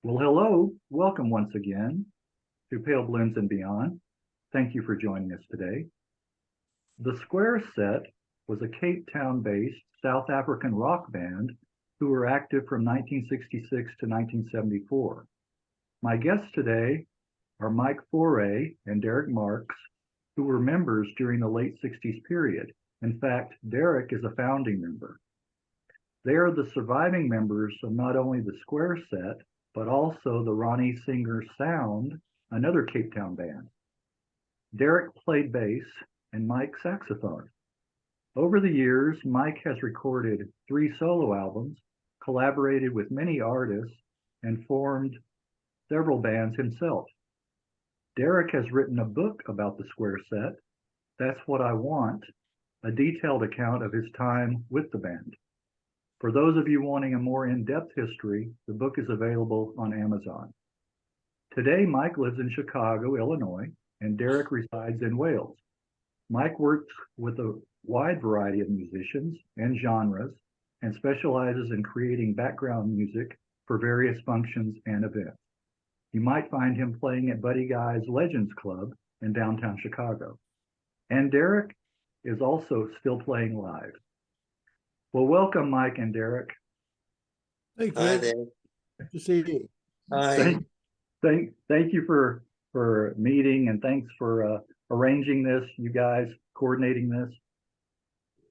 Well, hello. Welcome once again to Pale Blends and Beyond. Thank you for joining us today. The Square Set was a Cape Town-based South African rock band who were active from 1966 to 1974. My guests today are Mike Faure and Derek Marks, who were members during the late 60s period. In fact, Derek is a founding member. They are the surviving members of not only the Square Set, but also the Ronnie Singer Sound, another Cape Town band. Derek played bass and Mike saxophone. Over the years, Mike has recorded 3 solo albums, collaborated with many artists, and formed several bands himself. Derek has written a book about the Square Set, That's What I Want, a detailed account of his time with the band. For those of you wanting a more in-depth history, the book is available on Amazon. Today, Mike lives in Chicago, Illinois, and Derek resides in Wales. Mike works with a wide variety of musicians and genres and specializes in creating background music for various functions and events. You might find him playing at Buddy Guy's Legends Club in downtown Chicago. And Derek is also still playing live. Well, welcome, Mike and Derek. Hey, Hi Greg. there. Good to see you. Hi. Thank you for meeting, and thanks for arranging this, you guys coordinating this.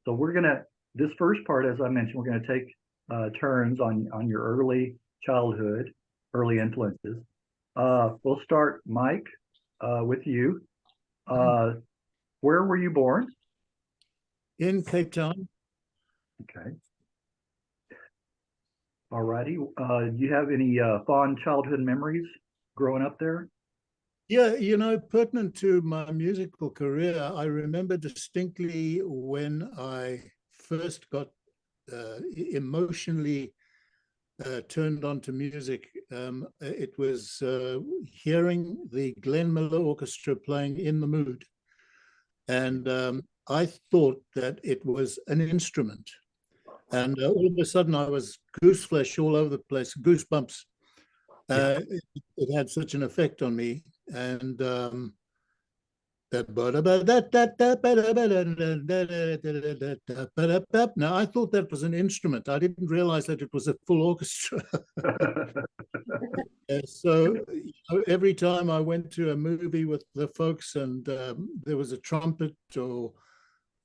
So this first part, as I mentioned, we're gonna take turns on your early childhood, early influences. We'll start, Mike, with you. Where were you born? In Cape Town. Okay. All righty. Do you have any fond childhood memories growing up there? Yeah, pertinent to my musical career, I remember distinctly when I first got emotionally turned on to music. It was hearing the Glenn Miller Orchestra playing In the Mood. And I thought that it was an instrument. And all of a sudden I was goose flesh all over the place, goosebumps. It had such an effect on me. And now I thought that was an instrument. I didn't realize that it was a full orchestra. So every time I went to a movie with the folks and there was a trumpet or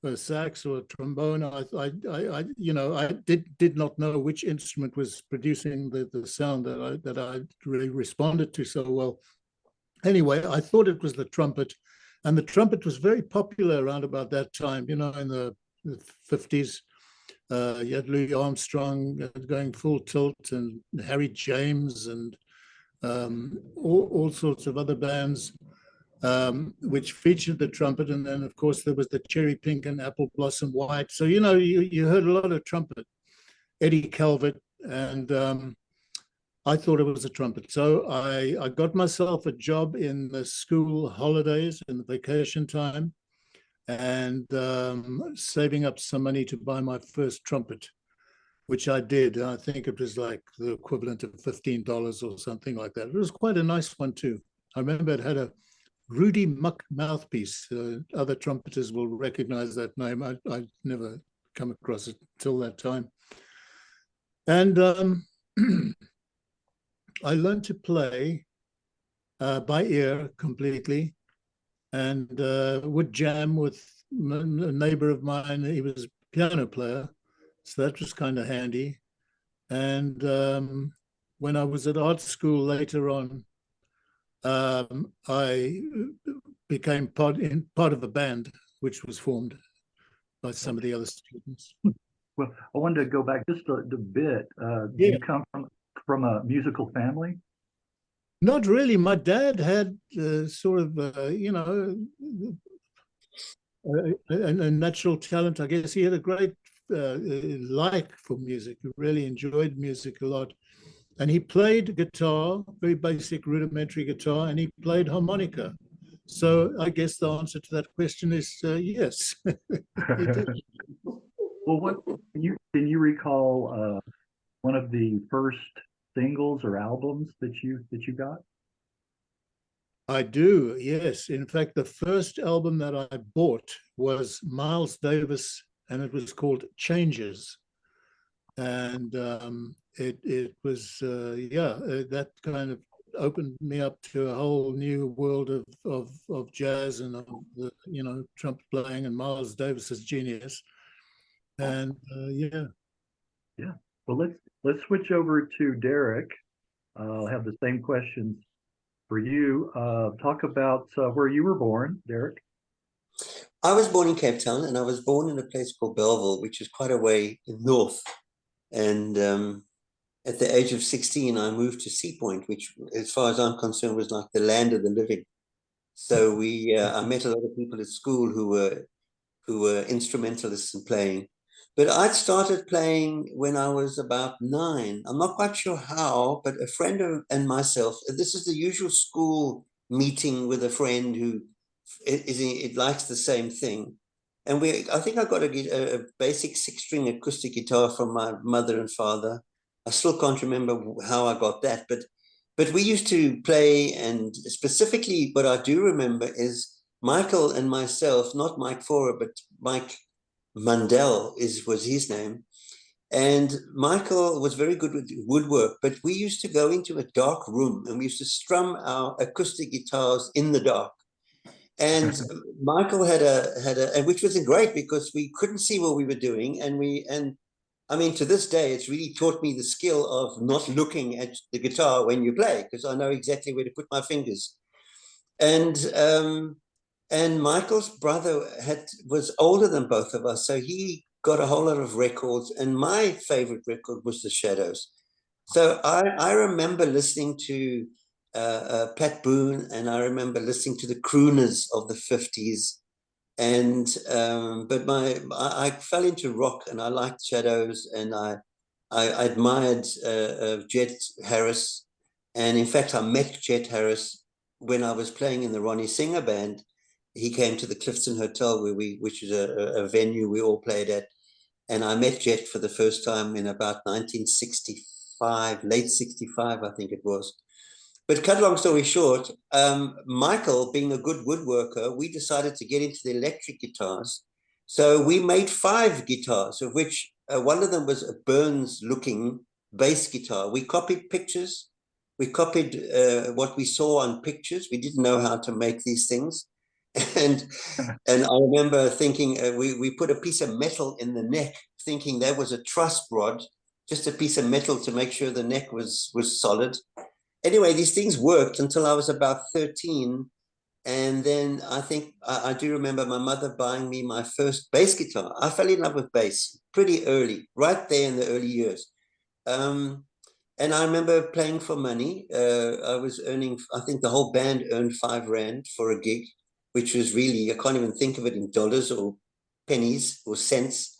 a sax or a trombone, I did not know which instrument was producing the sound that I really responded to so well. Anyway, I thought it was the trumpet, and the trumpet was very popular around about that time, in the 50s. You had Louis Armstrong going full tilt, and Harry James, and all sorts of other bands which featured the trumpet. And then, of course, there was the Cherry Pink and Apple Blossom White. So, you heard a lot of trumpet, Eddie Calvert, and I thought it was a trumpet. So I got myself a job in the school holidays, in the vacation time, and saving up some money to buy my first trumpet, which I did. I think it was like the equivalent of $15 or something like that. It was quite a nice one too. I remember it had a Rudy Muck mouthpiece. Other trumpeters will recognize that name. I'd never come across it till that time. And I learned to play by ear completely, and would jam with a neighbor of mine. He was a piano player, so that was kind of handy. And when I was at art school later on, I became part of a band which was formed by some of the other students. Well, I wanted to go back just a bit. Do you come from a musical family? Not really. My dad had sort of, a natural talent. I guess he had a great like for music. He really enjoyed music a lot. And he played guitar, very basic rudimentary guitar, and he played harmonica. So I guess the answer to that question is yes. Well, can you recall one of the first singles or albums that you got? I do, yes. In fact, the first album that I bought was Miles Davis, and it was called Changes. And it was that kind of opened me up to a whole new world of jazz and of the trumpet playing and Miles Davis's genius. And yeah. Yeah. Well, let's switch over to Derek. I'll have the same questions for you. Talk about where you were born, Derek. I was born in Cape Town, and I was born in a place called Belleville, which is quite a way north. And at the age of 16, I moved to Sea Point, which, as far as I'm concerned, was like the land of the living. So I met a lot of people at school who were instrumentalists in playing. But I'd started playing when I was about 9. I'm not quite sure how, but a friend and myself, this is the usual school meeting with a friend who it likes the same thing. And I think I got a basic 6-string acoustic guitar from my mother and father. I still can't remember how I got that, but we used to play, and specifically what I do remember is Michael and myself, not Mike Faure, but Mike Mundell was his name. And Michael was very good with woodwork, but we used to go into a dark room and we used to strum our acoustic guitars in the dark. And Michael had a, which was great because we couldn't see what we were doing. And I mean, to this day, it's really taught me the skill of not looking at the guitar when you play, because I know exactly where to put my fingers. And Michael's brother was older than both of us, so he got a whole lot of records. And my favorite record was The Shadows. So I remember listening to Pat Boone, and I remember listening to the crooners of the 50s. And but I fell into rock, and I liked Shadows, and I admired Jet Harris. And in fact, I met Jet Harris when I was playing in the Ronnie Singer band. He came to the Clifton Hotel, which is a venue we all played at. And I met Jet for the first time in about 1965, late 65, I think it was. But cut long story short, Michael, being a good woodworker, we decided to get into the electric guitars. So we made 5 guitars, of which one of them was a Burns-looking bass guitar. We copied pictures. We copied what we saw on pictures. We didn't know how to make these things. And I remember thinking, we put a piece of metal in the neck, thinking that was a truss rod, just a piece of metal to make sure the neck was solid. Anyway, these things worked until I was about 13. And then I think I do remember my mother buying me my first bass guitar. I fell in love with bass pretty early, right there in the early years. And I remember playing for money. I was earning, I think the whole band earned 5 Rand for a gig, which was really, I can't even think of it in dollars or pennies or cents.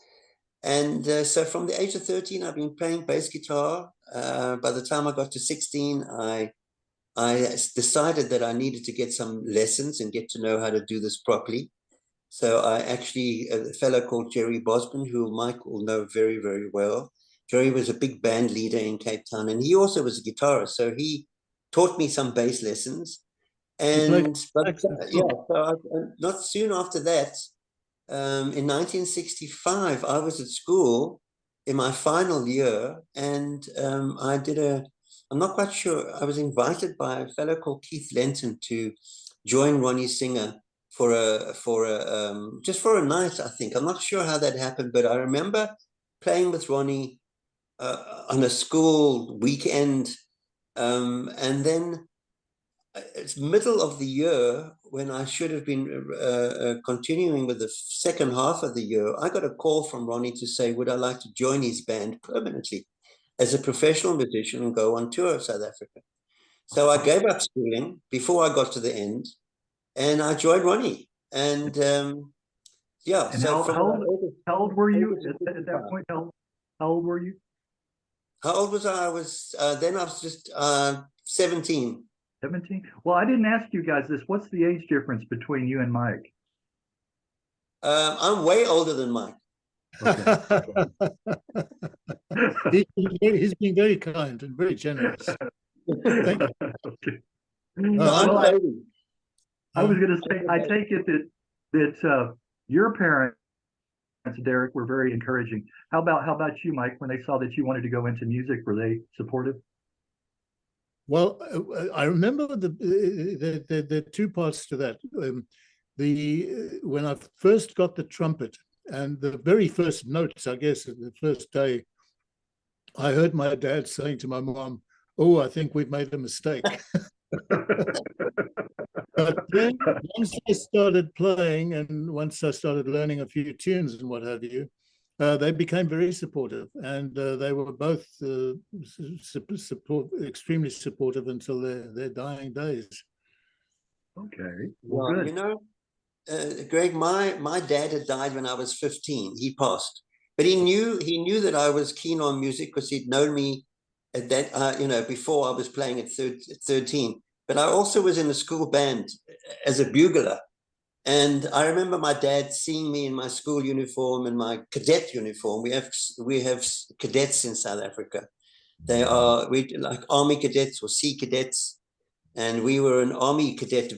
And so from the age of 13, I've been playing bass guitar. By the time I got to 16, I decided that I needed to get some lessons and get to know how to do this properly. So I actually, a fellow called Jerry Bosman, who Mike will know very, very well. Jerry was a big band leader in Cape Town, and he also was a guitarist. So he taught me some bass lessons. And not soon after that, in 1965, I was at school in my final year, and I'm not quite sure, I was invited by a fellow called Keith Lenton to join Ronnie Singer just for a night, I think. I'm not sure how that happened, but I remember playing with Ronnie on a school weekend, and then it's middle of the year when I should have been continuing with the second half of the year. I got a call from Ronnie to say, would I like to join his band permanently as a professional musician and go on tour of South Africa? So I gave up schooling before I got to the end, and I joined Ronnie. And yeah. And so how old were you at that point? How old were you? How old was I? Then I was just 17. 17? Well, I didn't ask you guys this. What's the age difference between you and Mike? I'm way older than Mike. Okay. He's been very kind and very generous. Thank you. Okay. I'm Well, like, I was going to say, I take it that your parents, Derek, were very encouraging. How about you, Mike? When they saw that you wanted to go into music, were they supportive? well, I remember the two parts to that. When I first got the trumpet, and the very first notes, I guess, the first day, I heard my dad saying to my mom, "Oh, I think we've made a mistake." But then once I started playing and once I started learning a few tunes and what have you, they became very supportive, and they were both extremely supportive until their dying days. Okay. Well, Well, good. you know, Greg, my dad had died when I was 15. He passed, but he knew that I was keen on music because he'd known me at that before I was playing at 13. But I also was in the school band as a bugler, and I remember my dad seeing me in my school uniform and my cadet uniform. We have cadets in South Africa. They are like army cadets or sea cadets, and we were an army cadet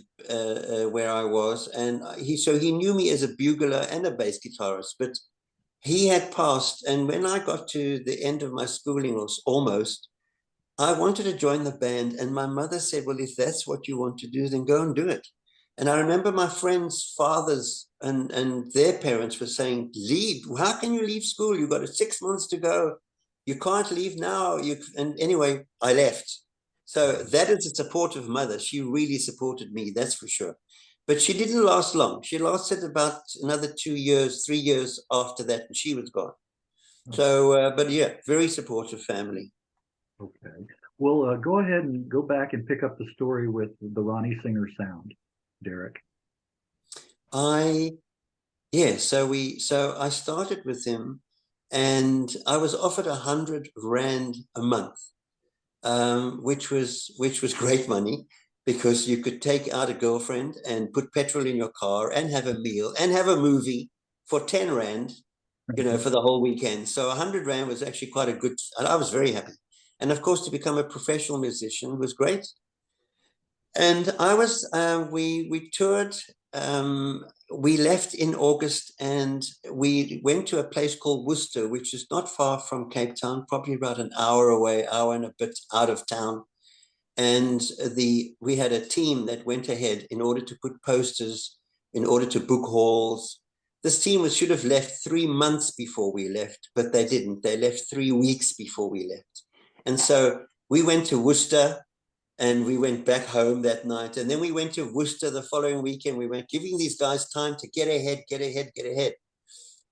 where I was, and he knew me as a bugler and a bass guitarist, but he had passed, and when I got to the end of my schooling, or almost, I wanted to join the band, and my mother said, "Well, if that's what you want to do, then go and do it." And I remember my friends' fathers and their parents were saying, "Leave! How can you leave school? You've got 6 months to go. You can't leave now." And anyway, I left. So that is a supportive mother. She really supported me, that's for sure. But she didn't last long. She lasted about another 2 years, 3 years after that, and she was gone. So, but yeah, very supportive family. Okay. Well, go ahead and go back and pick up the story with the Ronnie Singer sound, Derek. So I started with him, and I was offered 100 rand a month, which was great money, because you could take out a girlfriend and put petrol in your car and have a meal and have a movie for 10 rand, for the whole weekend. So 100 rand was actually quite a good, and I was very happy. And of course, to become a professional musician was great. And we toured. We left in August, and we went to a place called Worcester, which is not far from Cape Town, probably about an hour away, hour and a bit out of town. And we had a team that went ahead in order to put posters, in order to book halls. This team should have left 3 months before we left, but they didn't. They left 3 weeks before we left. And so we went to Worcester, and we went back home that night. And then we went to Worcester the following weekend. We were giving these guys time to get ahead.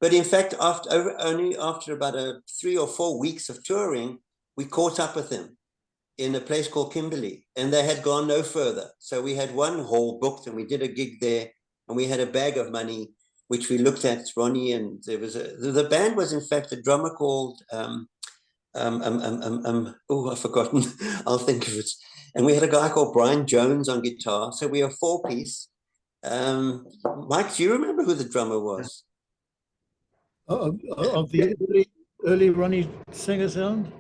But in fact, only after about 3 or 4 weeks of touring, we caught up with them in a place called Kimberley, and they had gone no further. So we had one hall booked, and we did a gig there, and we had a bag of money, which we looked at, Ronnie, and there was the band was in fact a drummer called I've forgotten. I'll think of it. And we had a guy called Brian Jones on guitar. So we are 4-piece. Mike, do you remember who the drummer was? Of the early Ronnie Singer sound?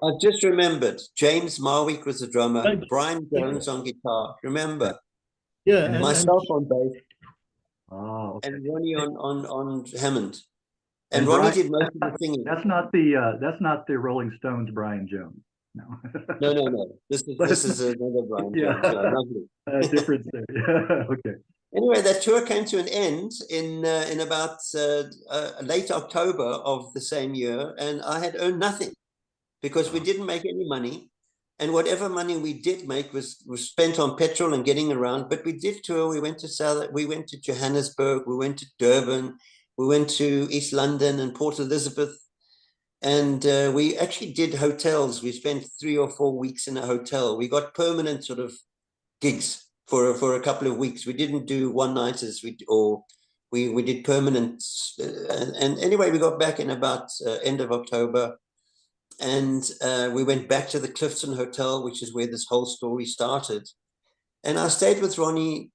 I just remembered. James Marwick was the drummer. Brian Jones on guitar. Remember? Yeah, and myself on bass. Oh, okay. And Ronnie on Hammond. And And Ronnie Brian, did most of the singing. that's not the Rolling Stones Brian Jones. No. No. This is another Brian Yeah. Jones. Yeah, lovely. Difference there. Yeah. Okay. Anyway, that tour came to an end in about late October of the same year, and I had earned nothing because we didn't make any money, and whatever money we did make was spent on petrol and getting around. But we did tour. We went to Johannesburg, we went to Durban, we went to East London and Port Elizabeth, and we actually did hotels. We spent 3 or 4 weeks in a hotel. We got permanent sort of gigs for a couple of weeks. We didn't do one-nighters. We did permanent. And anyway, we got back in about end of October, and we went back to the Clifton Hotel, which is where this whole story started. And I stayed with Ronnie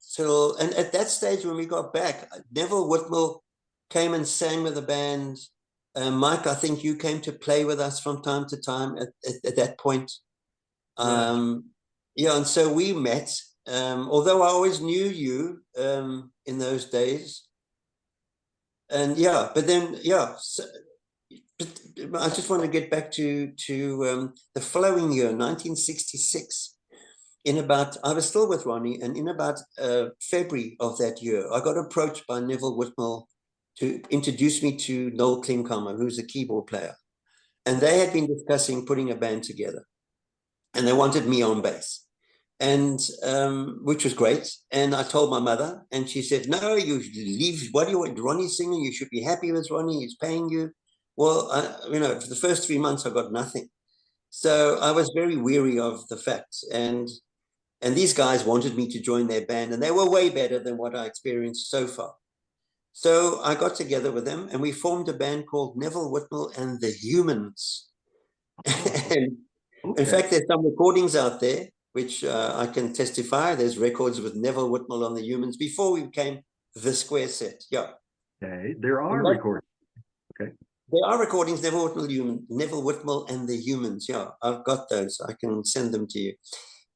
and at that stage when we got back, Neville Whitmell came and sang with the band. Mike, I think you came to play with us from time to time at that point. Yeah, and so we met. Although I always knew you in those days. And yeah, but then, yeah, so, but I just want to get back to the following year, 1966. I was still with Ronnie, and in about February of that year, I got approached by Neville Whitmell to introduce me to Noel Klinkhammer, who's a keyboard player. And they had been discussing putting a band together. And they wanted me on bass, and which was great. And I told my mother, and she said, no, you leave. What do you want? Ronnie's singing. You should be happy with Ronnie. He's paying you. Well, for the first 3 months, I got nothing. So I was very weary of the fact. And these guys wanted me to join their band, and they were way better than what I experienced so far. So I got together with them, and we formed a band called Neville Whitmell and the Humans. And in fact, there's some recordings out there, which I can testify. There's records with Neville Whitmell on the Humans before we became the Square Set. Yeah. Okay, there are recordings. Okay. There are recordings, Neville Whitmell and the Humans. Yeah, I've got those. I can send them to you.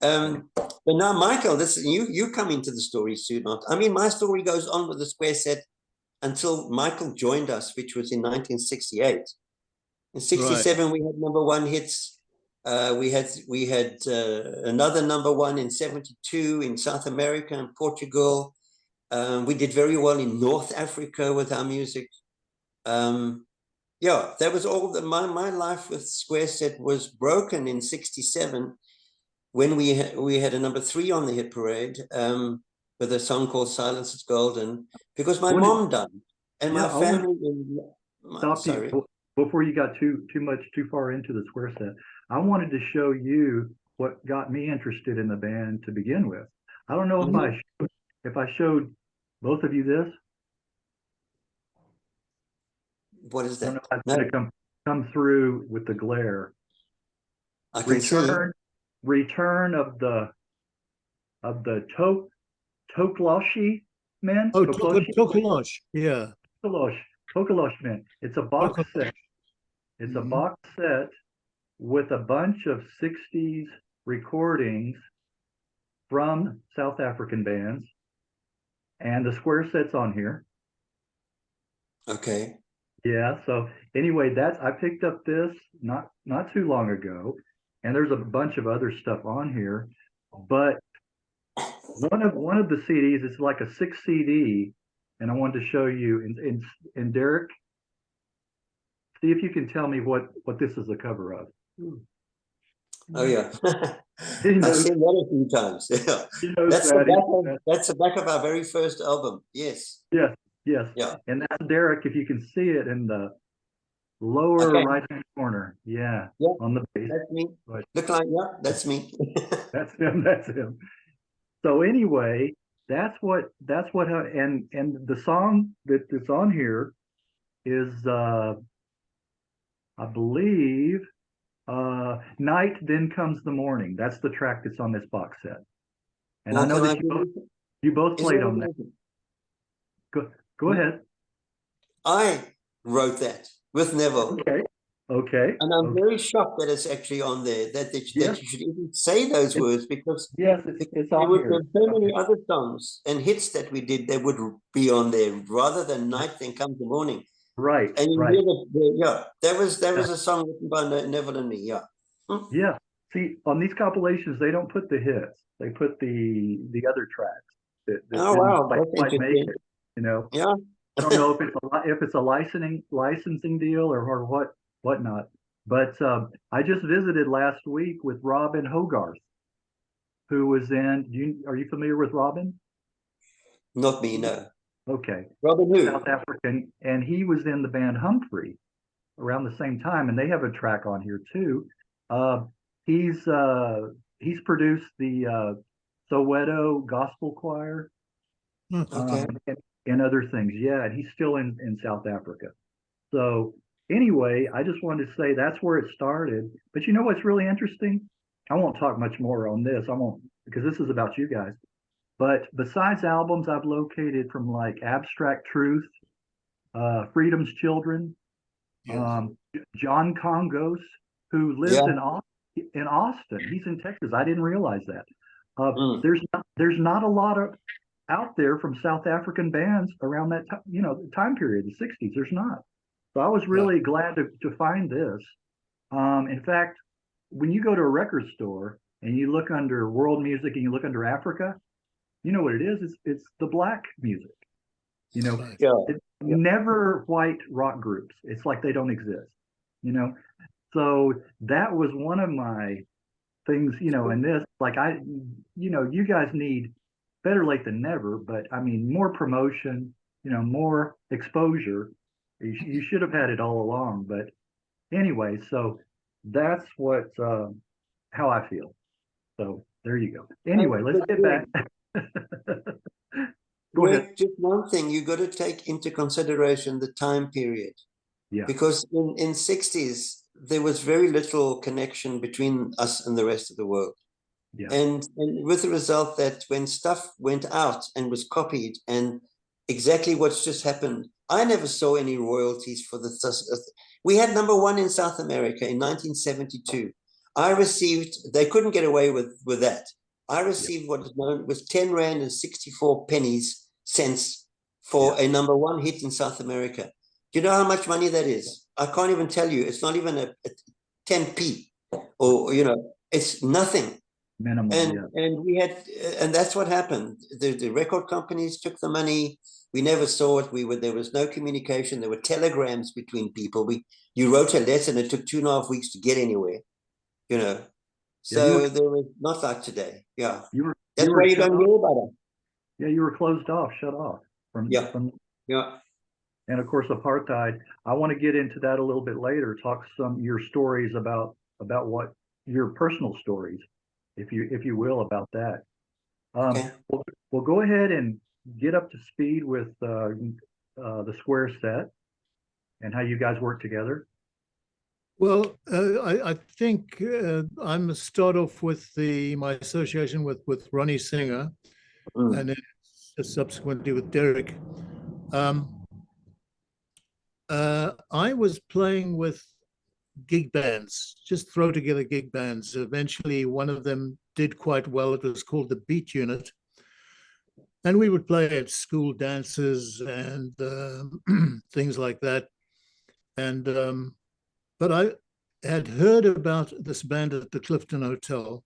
But now, Michael, you come into the story soon. I mean, my story goes on with the Square Set until Michael joined us, which was in 1968. In 67, we had #1 hits. We had another #1 in 72 in South America and Portugal. We did very well in North Africa with our music. Yeah, that was all. My life with Square Set was broken in 67 when we had a #3 on the hit parade with a song called Silence is Golden, because my mom died and my family. Sorry. Before you got too far into the Square Set, I wanted to show you what got me interested in the band to begin with. I don't know if I showed both of you this. What is that? I don't know if it's going to come through with the glare. I can Return of the Tokloshi men. Oh, Tokolosh. Yeah. Tokolosh men. It's a box set. It's a box set with a bunch of 60s recordings from South African bands, and the Square Set's on here. Okay. Yeah, so anyway, I picked up this not too long ago, and there's a bunch of other stuff on here, but one of the CDs is like a 6 CD, and I wanted to show you. And Derek, see if you can tell me what this is a cover of. Oh yeah, I've seen that a few times. Yeah, that's the back of our very first album. Yes. Yes. Yeah. And that's Derek. If you can see it in the lower right-hand corner. Yeah. On the bass. That's me. Right. Look like that's me. That's him. That's him. So anyway, that's what and the song that's on here is I believe Night Then Comes the Morning. That's the track that's on this box set. And I know that you both played on that. Go ahead. I wrote that with Neville. Okay. And I'm very shocked that it's actually on there, that you should even say those words, because it's on there were so many other songs and hits that we did that would be on there rather than Night Then Comes the Morning. Right. And you hear that was a song written by Neville and me. Yeah. Yeah. See, on these compilations, they don't put the hits; they put the other tracks. Oh wow, that's interesting. Yeah. I don't know if it's a licensing deal or whatnot. But I just visited last week with Robin Hogarth, who was in. Are you familiar with Robin? Not me, no. Okay. Robin who? South African, and he was in the band Humphrey around the same time, and they have a track on here too. He's produced the Soweto Gospel Choir. Okay. And other things. Yeah, and he's still in South Africa. So anyway, I just wanted to say that's where it started. But you know what's really interesting? I won't talk much more on this. I won't, because this is about you guys. But besides albums I've located from like Abstract Truth, Freedom's Children, Yes. John Congos, who lives Yeah. in Austin. He's in Texas. I didn't realize that. Mm. There's not a lot of out there from South African bands around that time period, the '60s. There's not. So I was really glad to find this. In fact, when you go to a record store and you look under world music and you look under Africa, you know what it is? It's the black music. You know, Right. Yeah. it's never white rock groups. It's like they don't exist. You know, so that was one of my things. And this, like you guys need better late than never. But I mean, more promotion. More exposure. You should have had it all along. But anyway, so that's what how I feel. So there you go. Anyway, let's But get back. Go ahead. Greg, just one thing you got to take into consideration the time period, Yeah, because in '60s there was very little connection between us and the rest of the world. yeah, And with the result that when stuff went out and was copied, and exactly what's just happened, I never saw any royalties for the. We had number one in South America in 1972. They couldn't get away with that. I received what is known was 10 Rand and 64 pennies cents for a number one hit in South America. Do you know how much money that is? I can't even tell you. It's not even a 10p, or it's nothing. minimal. And we had, and that's what happened. The record companies took the money. We never saw it. There was no communication. There were telegrams between people. You wrote a letter and it took 2.5 weeks to get anywhere. So there was not like today. Yeah, that's why you don't hear about it. Yeah, you were closed off, shut off from. Yeah. And of course, apartheid. I want to get into that a little bit later. Talk your stories about what your personal stories, if you will, about that. Okay. We'll go ahead and get up to speed with the square set and how you guys work together. Well, I think I must start off with my association with Ronnie Singer, and then subsequently with Derek. I was playing with gig bands, just throw together gig bands. Eventually, one of them did quite well. It was called the Beat Unit. And we would play at school dances and things like that. And but I had heard about this band at the Clifton Hotel,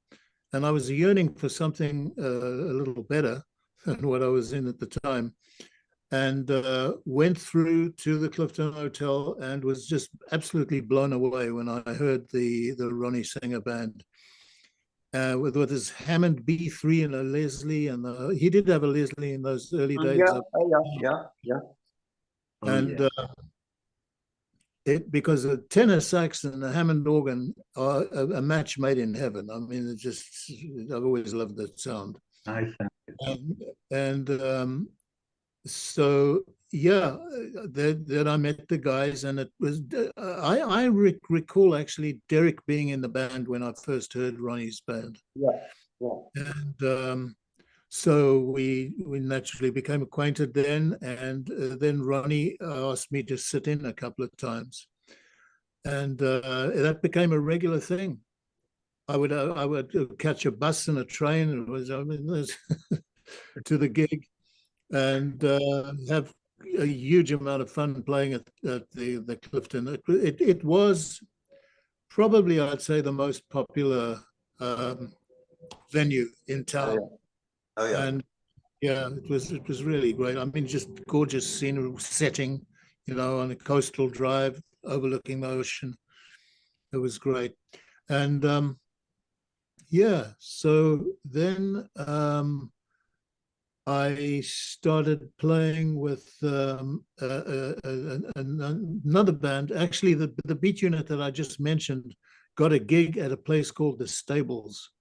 and I was yearning for something a little better than what I was in at the time. And went through to the Clifton Hotel and was just absolutely blown away when I heard the Ronnie Singer band with his Hammond B3 and a Leslie, and he did have a Leslie in those early days. Yeah. And because the tenor sax and the Hammond organ are a match made in heaven. I mean, I've always loved that sound. Nice. So yeah, then I met the guys, and it was I recall actually Derek being in the band when I first heard Ronnie's band. And so we naturally became acquainted then, and then Ronnie asked me to sit in a couple of times, and that became a regular thing. I would catch a bus and a train, and it was to the gig, and have a huge amount of fun playing at the Clifton. It was probably, I'd say, the most popular venue in town. And yeah, it was really great. I mean, just gorgeous scenery setting, on a coastal drive overlooking the ocean. It was great. And yeah, so then I started playing with another band. Actually, the Beat Unit that I just mentioned got a gig at a place called The Stables.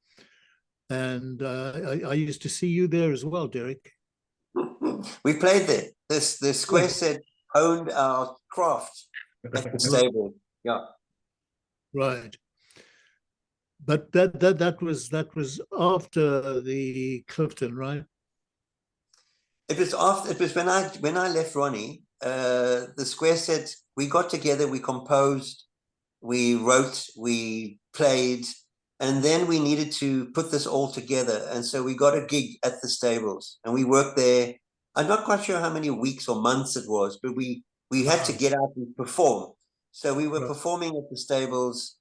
And I used to see you there as well, Derek. We played there. The square set honed our craft at The Stable. Yeah. Right. But that was after the Clifton, right? It was when I left Ronnie. the Square Set, we got together, we composed, we wrote, we played, and then we needed to put this all together. And so we got a gig at the Stables, and we worked there. I'm not quite sure how many weeks or months it was, but we had to get out and perform. So we were performing at the Stables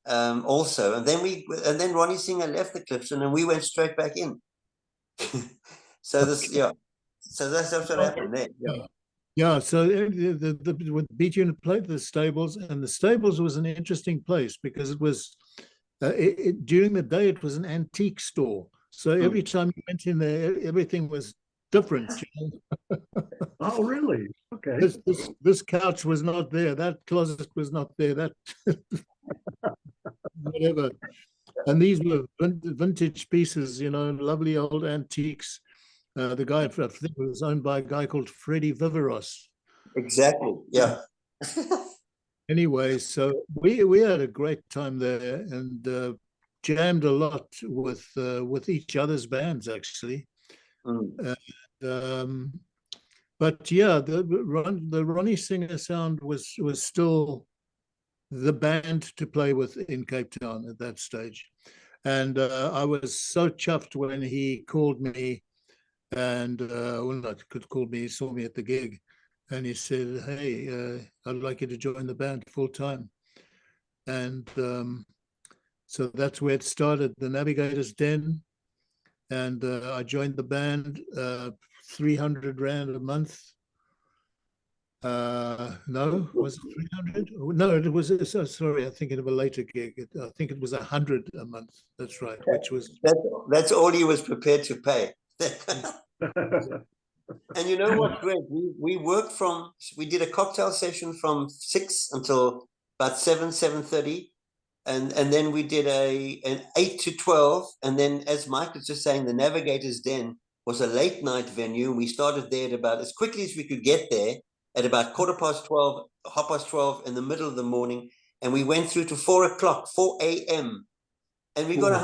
also, and then Ronnie Singer left the Clifton, and we went straight back in. So that's what happened there. Yeah. Yeah, so with Beat Unit played the Stables, and the Stables was an interesting place because it was during the day it was an antique store. So every time you went in there, everything was different. Oh, really? Okay. This couch was not there. That closet was not there. That whatever. And these were vintage pieces, lovely old antiques. The guy, I think, was owned by a guy called Freddie Viveros. Exactly. Yeah. Anyway, so we had a great time there and jammed a lot with each other's bands actually. But yeah, the Ronnie Singer sound was still the band to play with in Cape Town at that stage, and I was so chuffed when he called me. And he saw me at the gig, and he said, "Hey, I'd like you to join the band full time." And so that's where it started, the Navigator's Den, and I joined the band. 300 rand a month. No, was it 300? No, it was. Sorry, I think of a later gig. I think it was 100 a month. That's right. Which was that's all he was prepared to pay. And you know what, Greg? We did a cocktail session from 6 until about 7:30, and then we did an 8 to 12, and then, as Mike was just saying, the Navigator's Den was a late night venue. We started there at about, as quickly as we could get there, at about 12:15, 12:30 in the middle of the morning, and we went through to 4 a.m. And we got I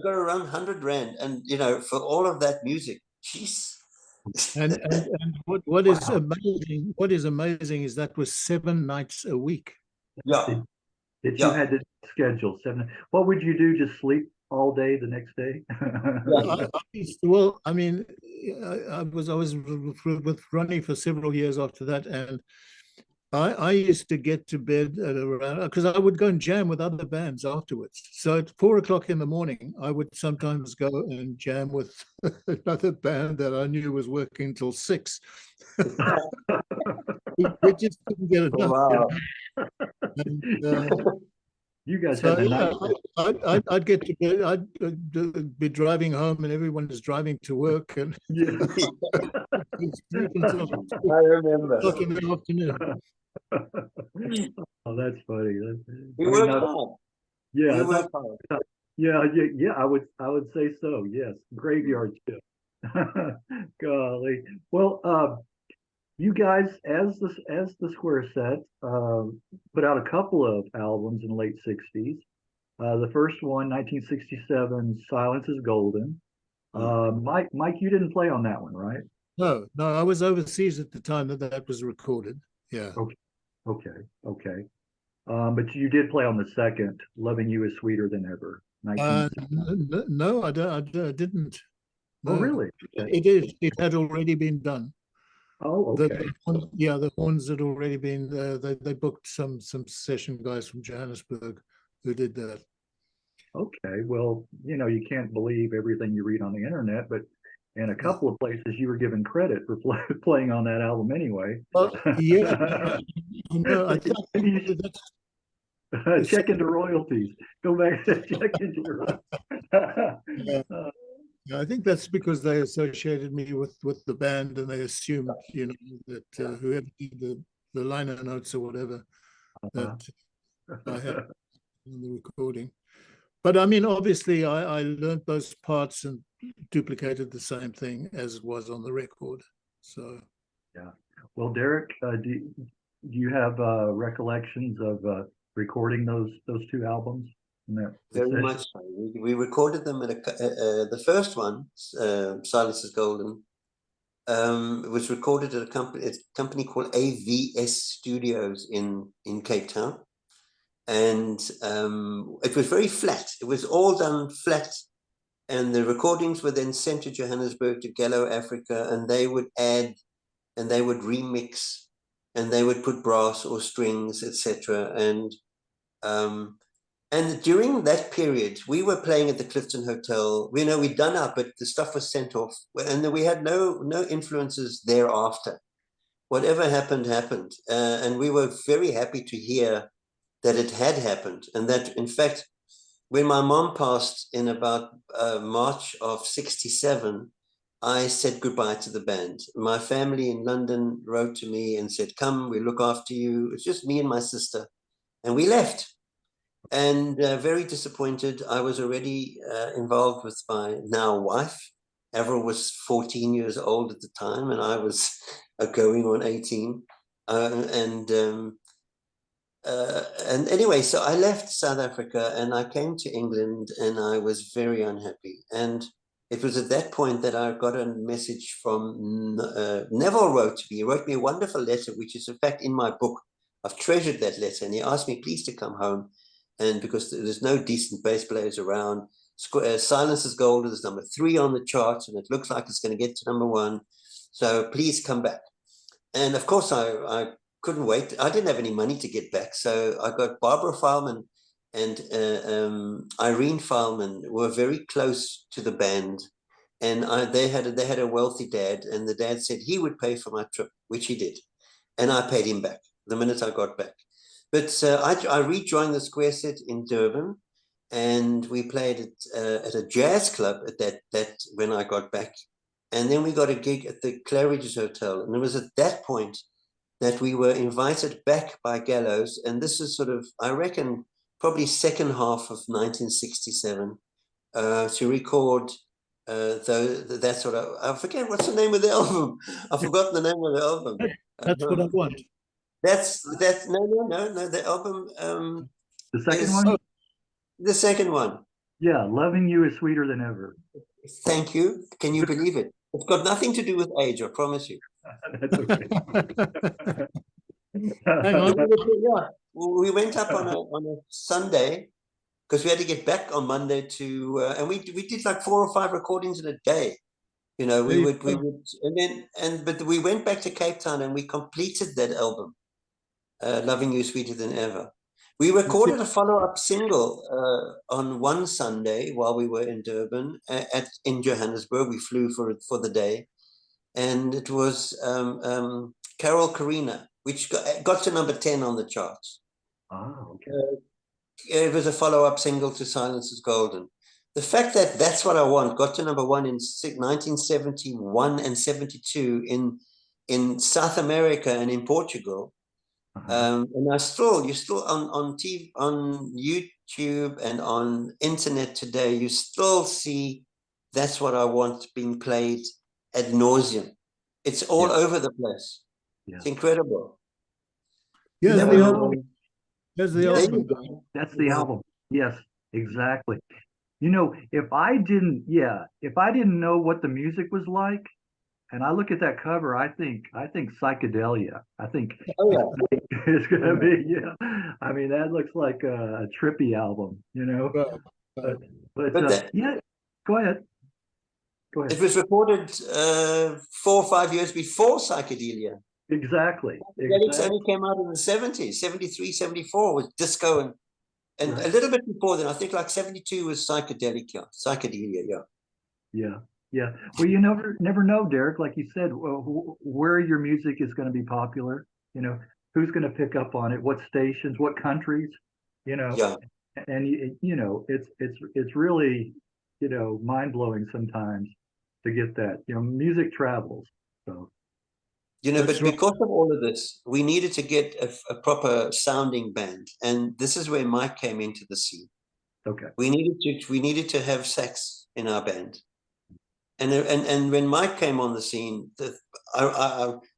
got around 100 rand, and for all of that music, jeez. And what is amazing? What is amazing is that was 7 nights a week. Yeah. That you had to schedule 7. What would you do? Just sleep all day the next day? Well, I mean, I was with Ronnie for several years after that, and I used to get to bed at around, because I would go and jam with other bands afterwards. So at 4 o'clock in the morning, I would sometimes go and jam with another band that I knew was working till 6. we just couldn't get enough. Wow. And, you guys had the night. I'd get to bed. I'd be driving home, and everyone is driving to work, and sleep until I remember. 2 in the afternoon. Oh, that's funny. We worked hard. Yeah, we worked hard. Yeah. I would say so. Yes, graveyard shift. Golly. Well, you guys, as the Square Set, put out a couple of albums in the late '60s. The first one, 1967, "Silence Is Golden." Mike, you didn't play on that one, right? No, I was overseas at the time that was recorded. Yeah. Okay. But you did play on the second, "Loving You Is Sweeter Than Ever." No, I didn't. No. Oh, really? Okay. It had already been done. Oh, okay. The horns had already been. They booked some session guys from Johannesburg who did that. Okay, well, you can't believe everything you read on the internet, but in a couple of places you were given credit for playing on that album anyway. Well, yeah, I think that's check into royalties. Go back and check into your. I think that's because they associated me with the band, and they assumed, that whoever did the liner notes or whatever that I had in the recording. But I mean, obviously, I learned those parts and duplicated the same thing as it was on the record. So, yeah. Well, Derek, do you have recollections of recording those two albums? Very much so. We recorded them at the first one, "Silence Is Golden." It was recorded at a company called AVS Studios in Cape Town. And it was very flat. It was all done flat. And the recordings were then sent to Johannesburg, to Gallo Africa, and they would add and they would remix and they would put brass or strings, etc. And during that period, we were playing at the Clifton Hotel. We know we'd done up, but the stuff was sent off, and we had no influences thereafter. Whatever happened, happened. And we were very happy to hear that it had happened. And that, in fact, when my mom passed in about March of 67, I said goodbye to the band. My family in London wrote to me and said, come, we look after you. It's just me and my sister. And we left. And very disappointed. I was already involved with my now wife. Avril was 14 years old at the time, and I was going on 18. And anyway, so I left South Africa and I came to England, and I was very unhappy. And it was at that point that I got a message from Neville wrote to me. He wrote me a wonderful letter, which is in fact in my book. I've treasured that letter, and he asked me please to come home. And because there's no decent bass players around, Silence is Golden is number 3 on the charts, and it looks like it's going to get to number 1. So please come back. And of course, I couldn't wait. I didn't have any money to get back. So I got Barbara Fileman and Irene Fileman were very close to the band. And they had a wealthy dad, and the dad said he would pay for my trip, which he did. And I paid him back the minute I got back. But I rejoined the Square Set in Durban, and we played at a jazz club at that when I got back. And then we got a gig at the Claridge's Hotel. And it was at that point that we were invited back by Gallows. And this is sort of, I reckon, probably second half of 1967 to record that sort of, I forget what's the name of the album. I've forgotten the name of the album. That's what I want. That's no. The album. The second one. The second one. Yeah, Loving You is Sweeter Than Ever. Thank you. Can you believe it? It's got nothing to do with age, I promise you. That's okay. Hang on. Yeah, we went up on a Sunday because we had to get back on Monday to, and we did like 4 or 5 recordings in a day. You know, we would, but we went back to Cape Town and we completed that album, Loving You Sweeter Than Ever. We recorded a follow-up single on one Sunday while we were in Durban in Johannesburg. We flew for the day, and it was Carol Karina, which got to number 10 on the charts. Oh, okay. It was a follow-up single to Silence is Golden. The fact that That's What I Want got to number 1 in 1971 and 72 in South America and in Portugal. And you're still on TV, on YouTube and on internet today, you still see That's What I Want being played ad nauseum. It's all over the place. Yeah. It's incredible. Yeah, That's the album. Yes, exactly. You know, if I didn't know what the music was like, and I look at that cover, I think psychedelia. I think it's gonna be, I mean, that looks like a trippy album, you know. But yeah, go ahead. It was recorded 4 or 5 years before psychedelia. Exactly. It only came out in the 70s, 73, 74 with disco and a little bit before then. I think like 72 was psychedelia. Yeah. Well, you never know, Derek. Like you said, where your music is going to be popular. You know, who's going to pick up on it? What stations? What countries? You know. Yeah. And you know, it's really, you know, mind blowing sometimes to get that. You know, music travels. So. You know, but because of all of this, we needed to get a proper sounding band, and this is where Mike came into the scene. Okay. We needed to have sax in our band. And when Mike came on the scene,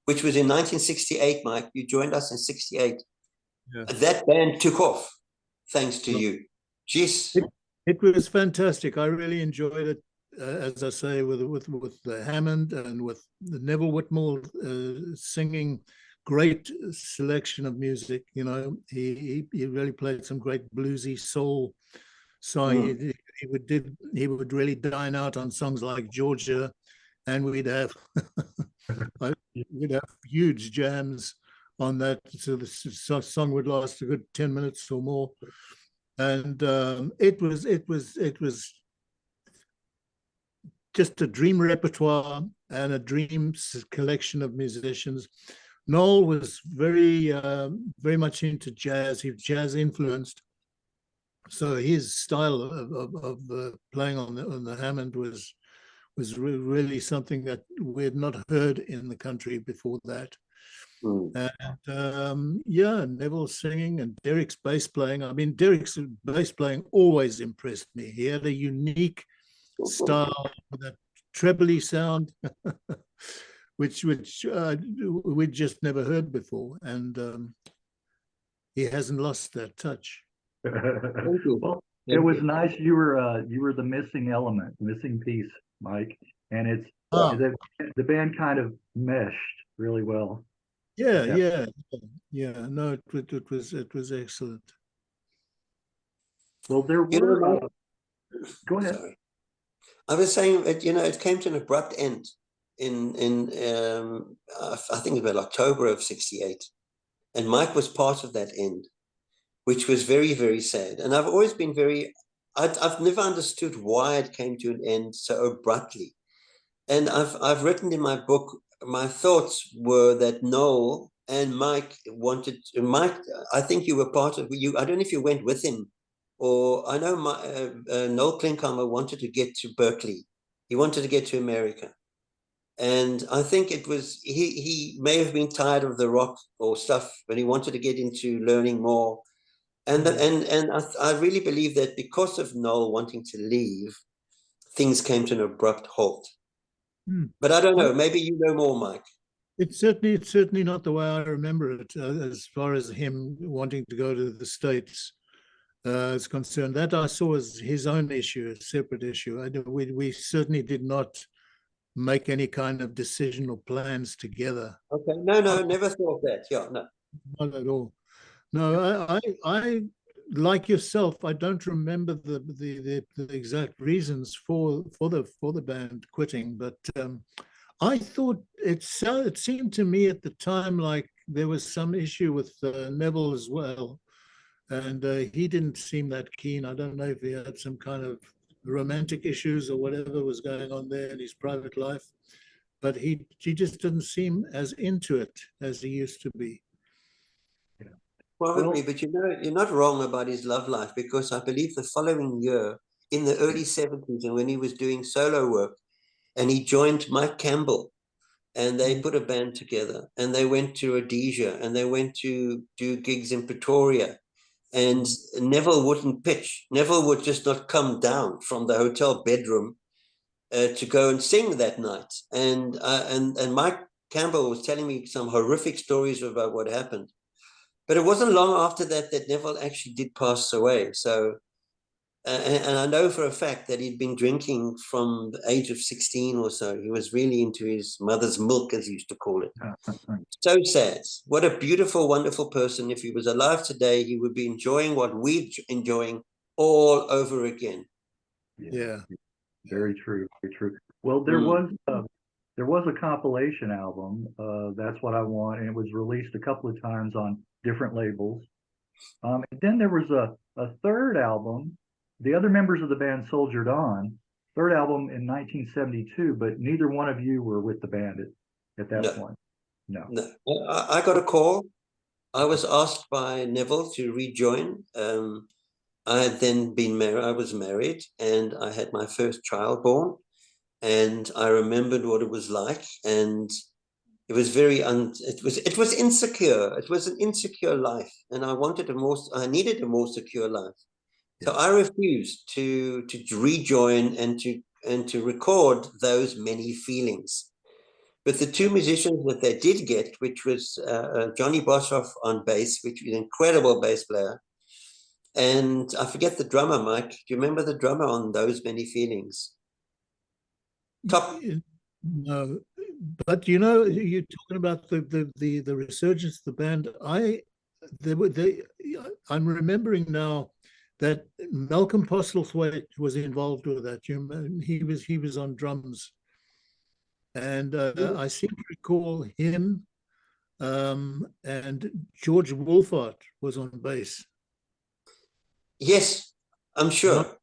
which was in 1968, Mike, you joined us in 68. Yeah. That band took off, thanks to you. Jeez. It was fantastic. I really enjoyed it. as I say, with the Hammond and with the Neville Whitmore singing, great selection of music. You know, he really played some great bluesy soul song. He would really dine out on songs like Georgia, and we'd have huge jams on that. So the song would last a good 10 minutes or more, and it was just a dream repertoire and a dream collection of musicians. Noel was very much into jazz. He was jazz influenced, so his style of playing on the Hammond was really something that we had not heard in the country before that. And yeah, Neville singing and Derek's bass playing. I mean, Derek's bass playing always impressed me. He had a unique style with that trebly sound, which we'd just never heard before, and he hasn't lost that touch. Well, it was nice. You were the missing element, missing piece, Mike, and the band kind of meshed really well. Yeah. No, it was excellent. Well, there were. Go ahead. Sorry. I was saying that, you know, it came to an abrupt end in I think about October of '68, and Mike was part of that end, which was very, very sad. And I've always been I've never understood why it came to an end so abruptly. And I've written in my book, my thoughts were that Noel and Mike I think you were part of you. I don't know if you went with him, or I know Noel Klinkhammer wanted to get to Berkeley. He wanted to get to America. And I think it was, he may have been tired of the rock or stuff, but he wanted to get into learning more. And I really believe that because of Noel wanting to leave, things came to an abrupt halt. But I don't know, maybe you know more, Mike. It's certainly not the way I remember it, as far as him wanting to go to the States is concerned. That I saw as his own issue, a separate issue. We certainly did not make any kind of decision or plans together. Okay, no, never thought that. Yeah, no, not at all. No, I like yourself. I don't remember the exact reasons for the band quitting, but I thought it seemed to me at the time like there was some issue with Neville as well, and he didn't seem that keen. I don't know if he had some kind of romantic issues or whatever was going on there in his private life, but he just didn't seem as into it as he used to be. Probably, but you know, you're not wrong about his love life, because I believe the following year, in the early '70s, and when he was doing solo work, and he joined Mike Campbell, and they put a band together, and they went to Rhodesia, and they went to do gigs in Pretoria, and Neville wouldn't pitch. Neville would just not come down from the hotel bedroom to go and sing that night, and Mike Campbell was telling me some horrific stories about what happened. But it wasn't long after that Neville actually did pass away. So, and I know for a fact that he'd been drinking from the age of 16 or so. He was really into his mother's milk, as he used to call it. So sad. What a beautiful, wonderful person. If he was alive today, he would be enjoying what we're enjoying all over again. Yeah. Very true. Very true. Well, there was a compilation album, That's What I Want, and it was released a couple of times on different labels. And then there was a third album. The other members of the band soldiered on. Third album in 1972, but neither one of you were with the band at that point. No. I got a call. I was asked by Neville to rejoin. I had then been married. I was married, and I had my first child born. And I remembered what it was like, and it was it was insecure. It was an insecure life, and I needed a more secure life. So I refused to rejoin and to record those many feelings. But the two musicians that they did get, which was Johnny Boshoff on bass, which was an incredible bass player, and I forget the drummer, Mike. Do you remember the drummer on Those Many Feelings? Top. No, but you know, you're talking about the resurgence of the band. I'm remembering now that Malcolm Postlethwaite was involved with that. He was on drums, and I seem to recall him, and George Wolfart was on bass. Yes, I'm sure.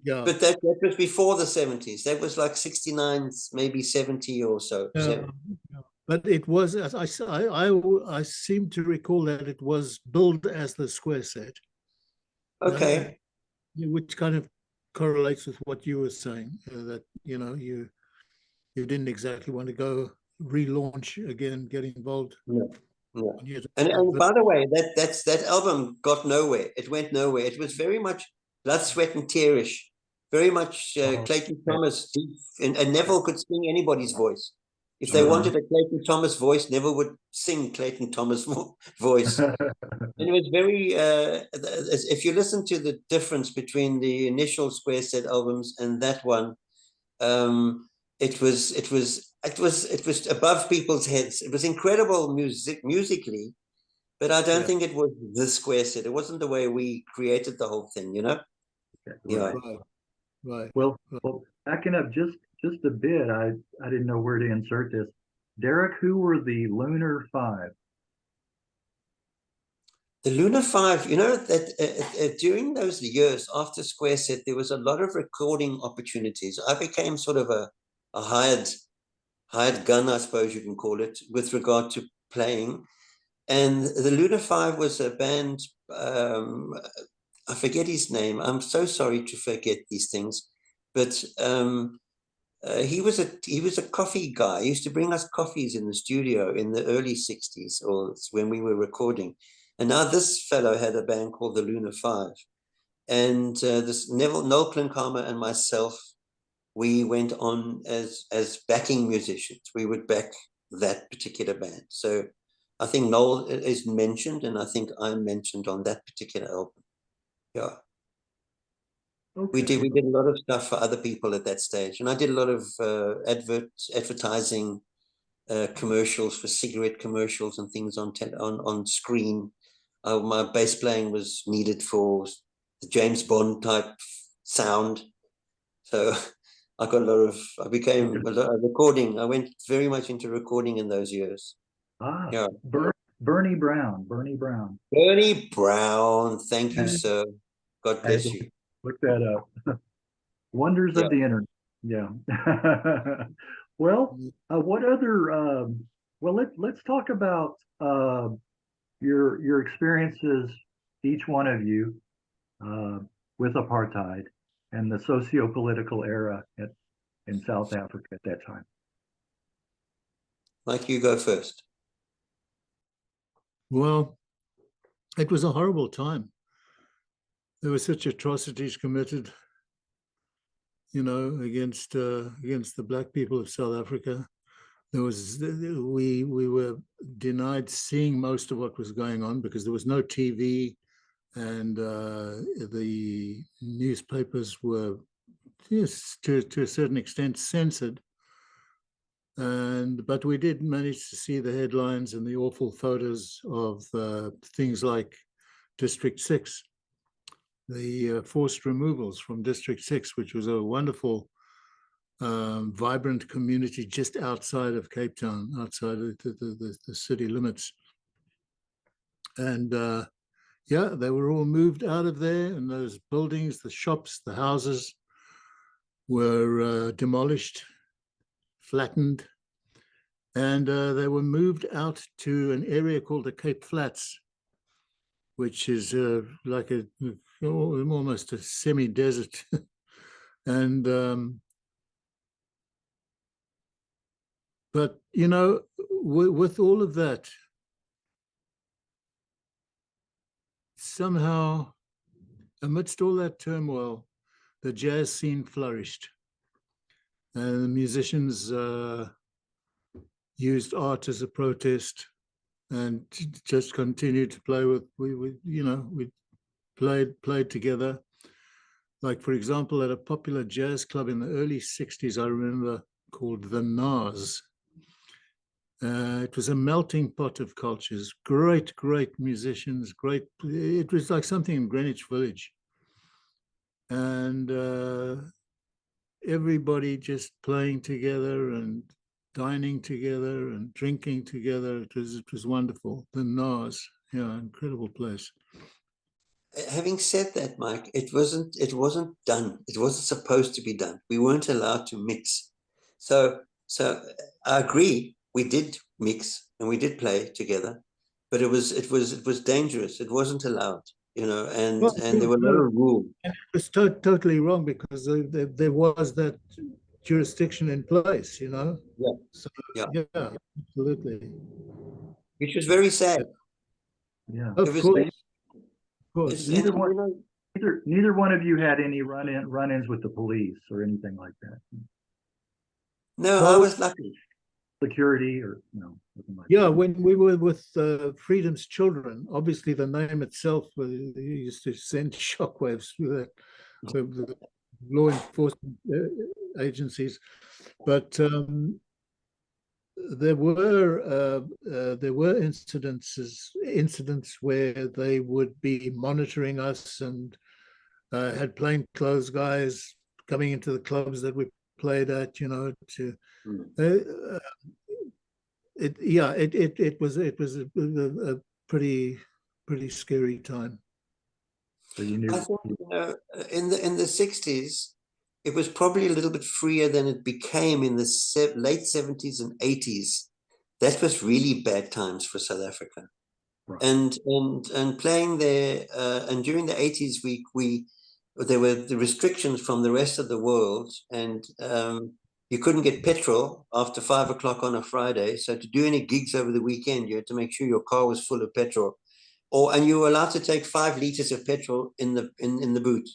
Yeah. But that was before the 70s. That was like 69, maybe 70 or so. Yeah. But it was, as I seem to recall that it was billed as the square set. Okay. Which kind of correlates with what you were saying, that you didn't exactly want to go relaunch again, get involved. No. And by the way, that album got nowhere. It went nowhere. It was very much blood, sweat, and tearish. Very much Clayton Thomas, and Neville could sing anybody's voice. If they wanted a Clayton Thomas voice, Neville would sing Clayton Thomas voice. And it was very, if you listen to the difference between the initial Square Set albums and that one, it was above people's heads. It was incredible musically, but I don't think it was the Square Set. It wasn't the way we created the whole thing, Yeah. Right. Well, backing up just a bit, I didn't know where to insert this. Derek, who were the Lunar Five? The Lunar Five, that during those years after Square Set, there was a lot of recording opportunities. I became sort of a hired gun, I suppose you can call it, with regard to playing. And the Lunar Five was a band, I forget his name. I'm so sorry to forget these things, but he was a coffee guy. He used to bring us coffees in the studio in the early 60s, or when we were recording. And now this fellow had a band called the Lunar Five. And this Noel Klinkhammer and myself, we went on as backing musicians. We would back that particular band. So I think Noel is mentioned, and I think I'm mentioned on that particular album. Yeah. Okay. We did a lot of stuff for other people at that stage. And I did a lot of advertising commercials, for cigarette commercials and things on screen. My bass playing was needed for the James Bond type sound. So I became a recording. I went very much into recording in those years. Yeah. Bernie Brown. Bernie Brown. Thank you, sir. God bless you. Look that up. Wonders of the internet. Yeah. Well, what other? Well, let's talk about your experiences, each one of you, with apartheid and the socio-political era in South Africa at that time. Mike, you go first. Well, it was a horrible time. There were such atrocities committed, against the black people of South Africa. We were denied seeing most of what was going on because there was no TV, and the newspapers were, yes, to a certain extent, censored. But we did manage to see the headlines and the awful photos of things like District 6, the forced removals from District 6, which was a wonderful, vibrant community just outside of Cape Town, outside of the city limits. And they were all moved out of there, and those buildings, the shops, the houses were demolished, flattened, and they were moved out to an area called the Cape Flats, which is like almost a semi-desert. And but with all of that, somehow amidst all that turmoil, the jazz scene flourished, and the musicians used art as a protest and just continued to play with. We played together. Like, for example, at a popular jazz club in the early 60s, I remember called the Nas. It was a melting pot of cultures, great musicians, great. It was like something in Greenwich Village. And everybody just playing together and dining together and drinking together. It was wonderful. The Nas, yeah, incredible place. Having said that, Mike, it wasn't done. It wasn't supposed to be done. We weren't allowed to mix. So I agree. We did mix and we did play together, but it was dangerous. It wasn't allowed, you know, and Well, there were a lot of rules. it was totally wrong because there was that jurisdiction in place, you know. Yeah. So, Yeah. yeah, absolutely. Which was very sad. Yeah. Of It was course, of course. it's, Neither and, one- you know, Neither one of you had any run-ins with the police or anything like that. no, I Well, was lucky. Security or no, nothing like yeah, that. when we were with Freedom's Children, obviously the name itself used to send shockwaves through the law enforcement agencies, but there were incidents where they would be monitoring us and had plainclothes guys coming into the clubs that we played at, you know, to it was a pretty scary time. So you knew. I think, you know, in the 60s, it was probably a little bit freer than it became in the late 70s and 80s. That was really bad times for South Africa. Right. And playing there, and during the 80s, there were the restrictions from the rest of the world, and you couldn't get petrol after 5 o'clock on a Friday. So to do any gigs over the weekend, you had to make sure your car was full of petrol, and you were allowed to take 5 liters of petrol in the boot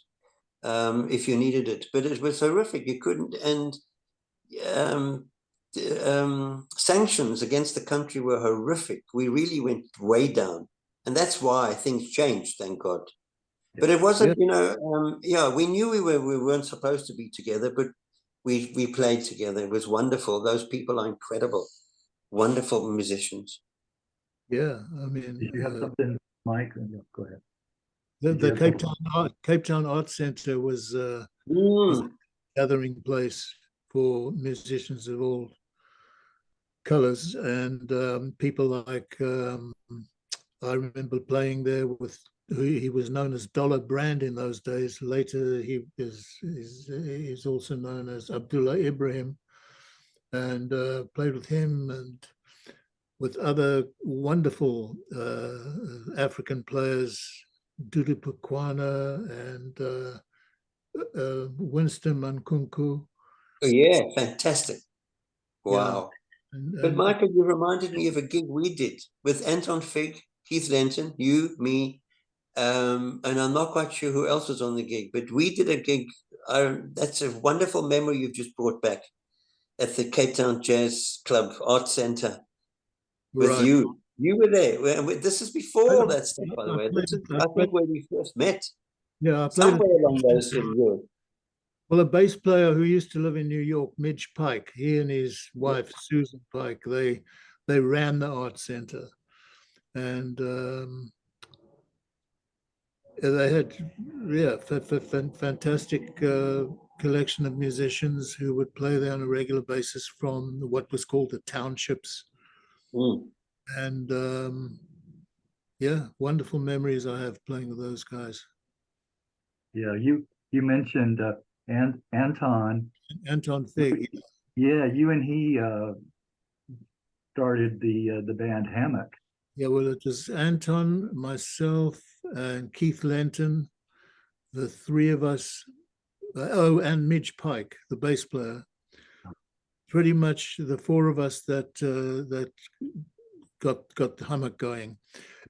if you needed it. But it was horrific. You couldn't, and sanctions against the country were horrific. We really went way down, and that's why things changed. Thank God. But it wasn't, you know, we knew we weren't supposed to be together, but we played together. It was wonderful. Those people are incredible, wonderful musicians. Yeah, I mean, Did you have something, Mike? Yeah, go ahead. the Cape Town Art Center was a gathering place for musicians of all colors, and people like I remember playing there with he was known as Dollar Brand in those days. Later, he's also known as Abdullah Ibrahim, and played with him and with other wonderful African players, Dudu Pukwana and Winston Mankunku. Oh, yeah, fantastic. Wow. Yeah. But Michael, you reminded me of a gig we did with Anton Fig, Keith Lenton, you, me, and I'm not quite sure who else was on the gig, but we did a gig. That's a wonderful memory you've just brought back at the Cape Town Jazz Club Art Center with Right. you. You were there. This is before all that stuff, by the way. This is, I think, where we first met. Yeah, I played Somewhere along those years. Well, a bass player who used to live in New York, Midge Pike, he and his wife, Susan Pike, they ran the art center. And they had, fantastic collection of musicians who would play there on a regular basis from what was called the townships. And wonderful memories I have playing with those guys. Yeah, you mentioned Anton Fig. Yeah, you and he started the band Hammock. Yeah, well, it was Anton, myself, and Keith Lenton, the three of us. And Midge Pike, the bass player. Pretty much the four of us that got Hammock going,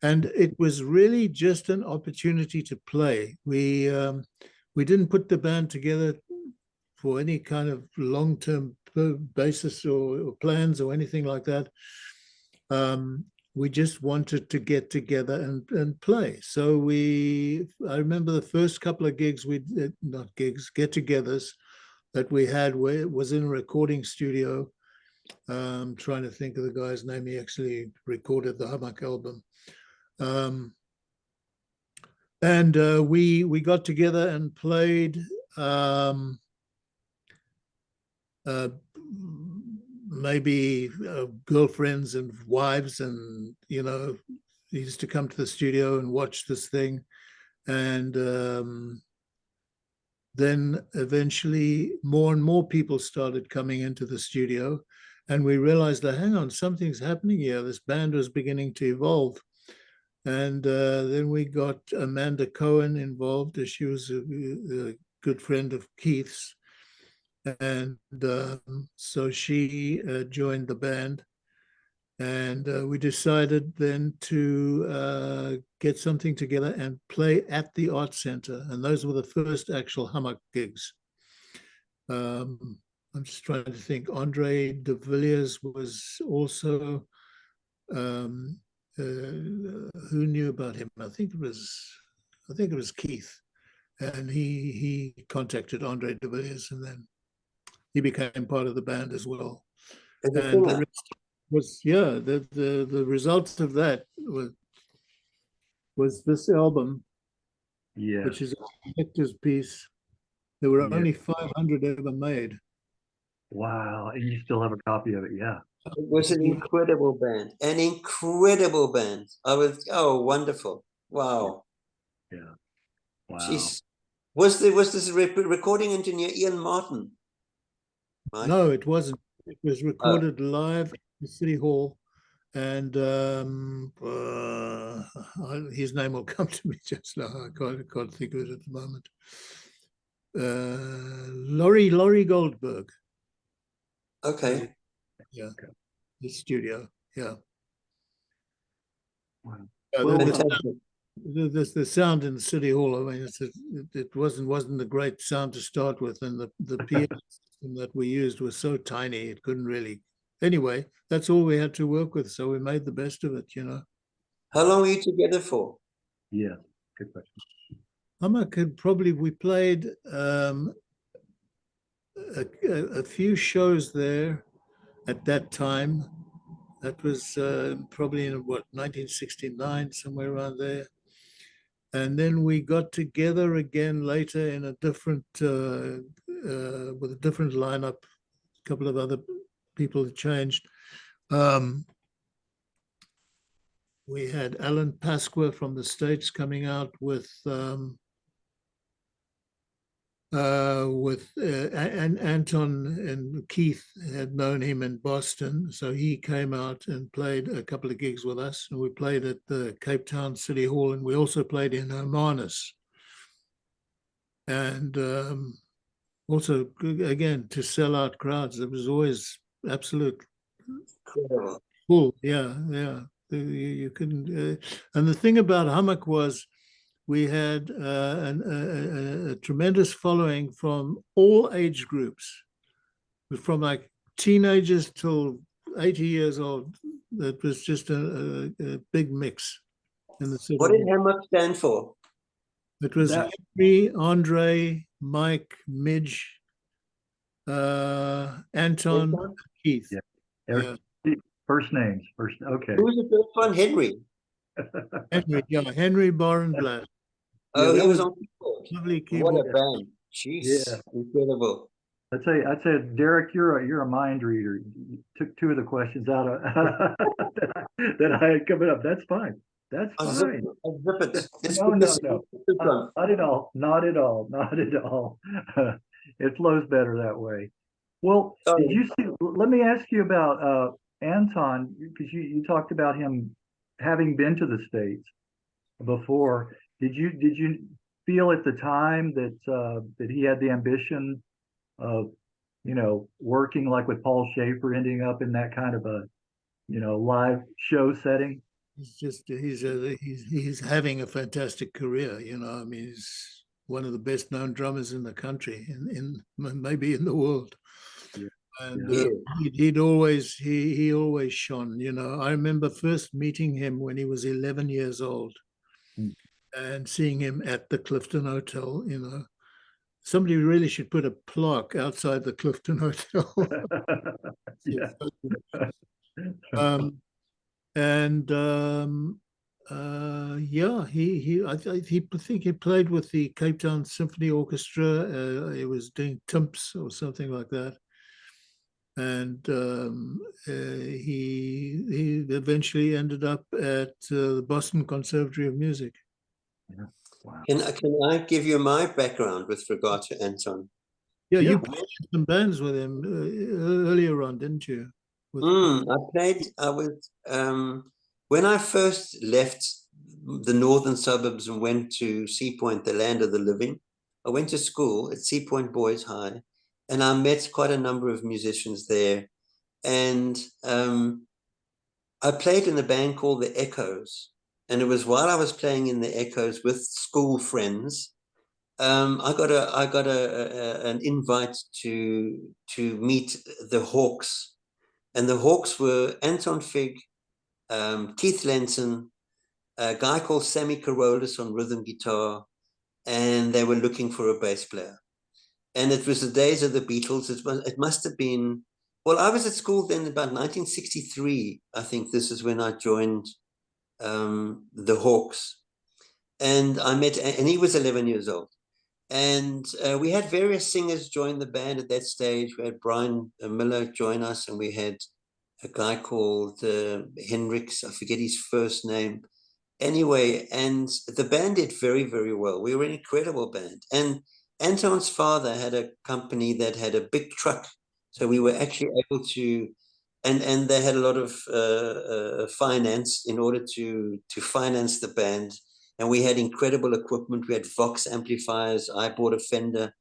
and it was really just an opportunity to play. We didn't put the band together for any kind of long-term basis or plans or anything like that. We just wanted to get together and play. So I remember the first couple of gigs, get-togethers, that we had was in a recording studio. Trying to think of the guy's name. He actually recorded the Hummock album. And we got together and played maybe girlfriends and wives, and he used to come to the studio and watch this thing. And then eventually more and more people started coming into the studio, and we realized that, hang on, something's happening here. This band was beginning to evolve. And then we got Amanda Cohen involved, as she was a good friend of Keith's. And so she joined the band. And we decided then to get something together and play at the Art Center. And those were the first actual Hummock gigs. I'm just trying to think. Andre de Villiers was also, who knew about him? I think it was Keith. And he contacted Andre de Villiers, and then he became part of the band as well. And the was the result of that was this album, which is a collector's piece. There were only 500 ever made. Wow, and you still have a copy of it? Yeah. It was an incredible band, wonderful. Wow. Yeah. Wow. Jeez. Was this recording engineer Ian Martin? Right? No, it wasn't. It was recorded live at the City Hall, and his name will come to me just now. I can't think of it at the moment. Laurie Goldberg. Okay. Yeah. Okay. The studio. Yeah. Wow. The sound in the City Hall, I mean, it wasn't a great sound to start with, and the PA system that we used was so tiny it couldn't really. Anyway, that's all we had to work with, so we made the best of it. How long were you together for? Yeah, good question. We played a few shows there at that time. That was probably in 1969, somewhere around there. And then we got together again later in a different, with a different lineup. A couple of other people had changed. We had Alan Pasqua from the States coming out with and Anton and Keith had known him in Boston, so he came out and played a couple of gigs with us, and we played at the Cape Town City Hall, and we also played in Hermanus. And also, again, to sell out crowds, it was always absolute full. Yeah. You couldn't. And the thing about Hummock was, we had a tremendous following from all age groups, from like teenagers till 80 years old. That was just a big mix in the city. What did Hummock stand for? It was Henry, Andre, Mike, Midge, Anton, Keith. Yeah. First names. Okay. Who was the first one? Henry. Henry Barenblatt. Oh, he was on keyboard. Lovely keyboard. What a band! Jeez, incredible. I'd say, Derek, you're a mind reader. You took two of the questions out of that I had coming up. That's fine. That's fine. No. Not at all. Not at all. It flows better that way. Well, did you see? Let me ask you about Anton, because you talked about him having been to the States before. Did you feel at the time that he had the ambition of, working like with Paul Schaefer, ending up in that kind of a, live show setting? He's having a fantastic career. I mean, he's one of the best known drummers in the country, in maybe in the world. Yeah. And he always shone. I remember first meeting him when he was 11 years old. And seeing him at the Clifton Hotel, somebody really should put a plaque outside the Clifton Hotel. Yeah. um, and yeah, I think he played with the Cape Town Symphony Orchestra. He was doing timps or something like that, and he eventually ended up at the Boston Conservatory of Music. Yeah. Wow. Can I give you my background with regard to Anton? Yeah, Yeah. you played in some bands with him earlier on, didn't you? With, I was, when I first left the northern suburbs and went to Sea Point, the land of the living, I went to school at Sea Point Boys High, and I met quite a number of musicians there. And I played in a band called the Echoes. And it was while I was playing in the Echoes with school friends, I got an invite to meet the Hawks. And the Hawks were Anton Fig, Keith Lenton, a guy called Sammy Carolus on rhythm guitar, and they were looking for a bass player. And it was the days of the Beatles. It must have been, well, I was at school then about 1963. I think this is when I joined the Hawks. And I met, and he was 11 years old. And we had various singers join the band at that stage. We had Brian Miller join us, and we had a guy called Hendricks. I forget his first name. Anyway, and the band did very, very well. We were an incredible band. And Anton's father had a company that had a big truck. So we were actually able to, and they had a lot of finance in order to finance the band. And we had incredible equipment. We had Vox amplifiers. I bought a Fender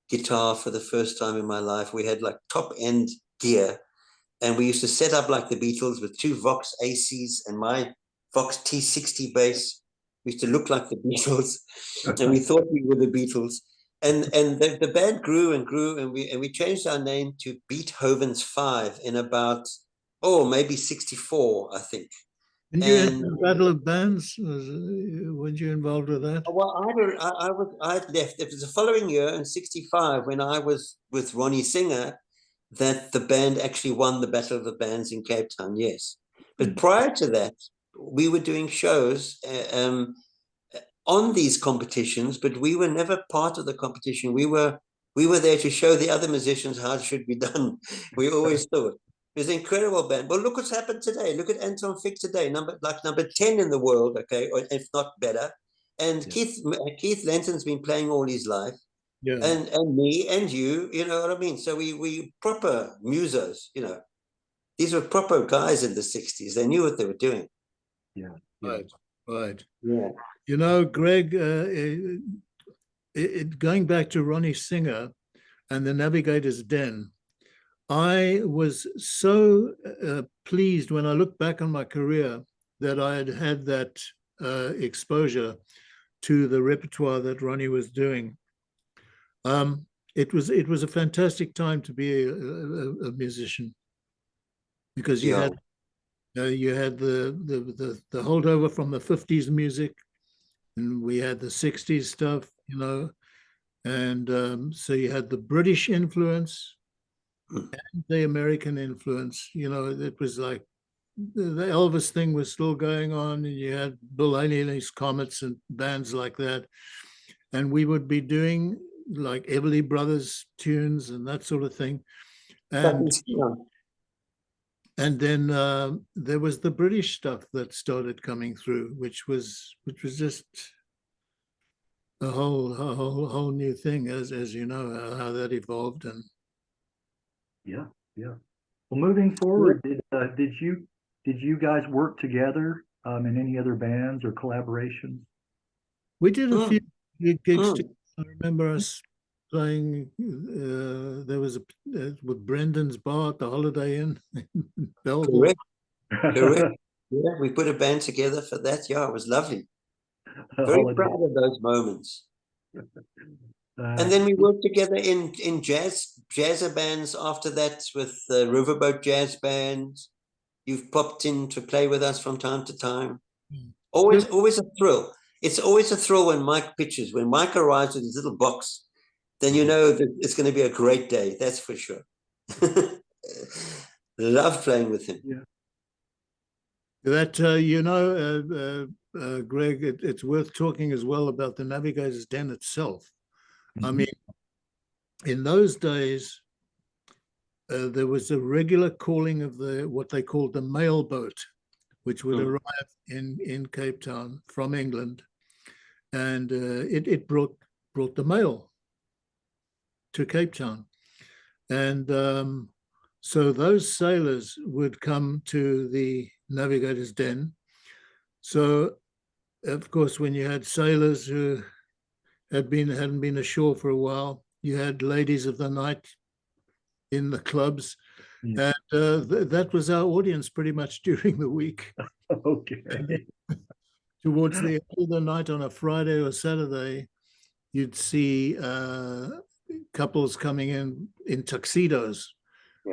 guitar for the first time in my life. We had like top end gear. And we used to set up like the Beatles with 2 Vox ACs and my Vox T60 bass. We used to look like the Beatles, and we thought we were the Beatles. And the band grew and grew, and we changed our name to Beethoven's 5 in about maybe 64, I think. didn't you enter the Battle of Bands? Weren't you involved with that? Well, I left. It was the following year in '65 when I was with Ronnie Singer that the band actually won the Battle of the Bands in Cape Town. Yes, but prior to that, we were doing shows on these competitions, but we were never part of the competition. We were there to show the other musicians how it should be done. We always thought it was an incredible band. Well, look what's happened today. Look at Anton Fig today, number 10 in the world, okay, or if not better. And Keith Lenton's been playing all his life. Yeah. And me and you know what I mean? So we proper musos, you know. These were proper guys in the 60s. They knew what they were doing. Yeah. Right. Yeah. You know, Greg, going back to Ronnie Singer and the Navigator's Den, I was so pleased when I look back on my career that I had had that exposure to the repertoire that Ronnie was doing. It was a fantastic time to be a musician, because you had the holdover from the 50s music, and we had the 60s stuff, you know, and so you had the British influence and the American influence. You know, it was like the Elvis thing was still going on, and you had Bill Haley and his Comets and bands like that, and we would be doing like Everly Brothers tunes and that sort of thing. And then there was the British stuff that started coming through, which was just a whole new thing, as you know, how that evolved. And yeah. Well, moving forward, did you guys work together in any other bands or collaborations? we did a few gigs together. I remember us playing. There was with Brendan's Bar at the Holiday Inn in Belleville. Correct. Yeah, we put a band together for that. Yeah, it was lovely. Very proud of those moments. And then we worked together in jazzer bands after that with the Riverboat Jazz Band. You've popped in to play with us from time to time. Always a thrill. It's always a thrill when Mike pitches, when Mike arrives with his little box then you know that it's going to be a great day. That's for sure. Love playing with him. Yeah. That, Greg, it's worth talking as well about the Navigator's Den itself. I Mhm. mean, in those days, there was a regular calling of what they called the mail boat, which would arrive in Cape Town from England, and it brought the mail to Cape Town, and so those sailors would come to the Navigator's Den. So, of course, when you had sailors who hadn't been ashore for a while, you had ladies of the night in the clubs, Yeah. and that was our audience pretty much during the week. Okay. Towards the end of the night on a Friday or Saturday, you'd see couples coming in tuxedos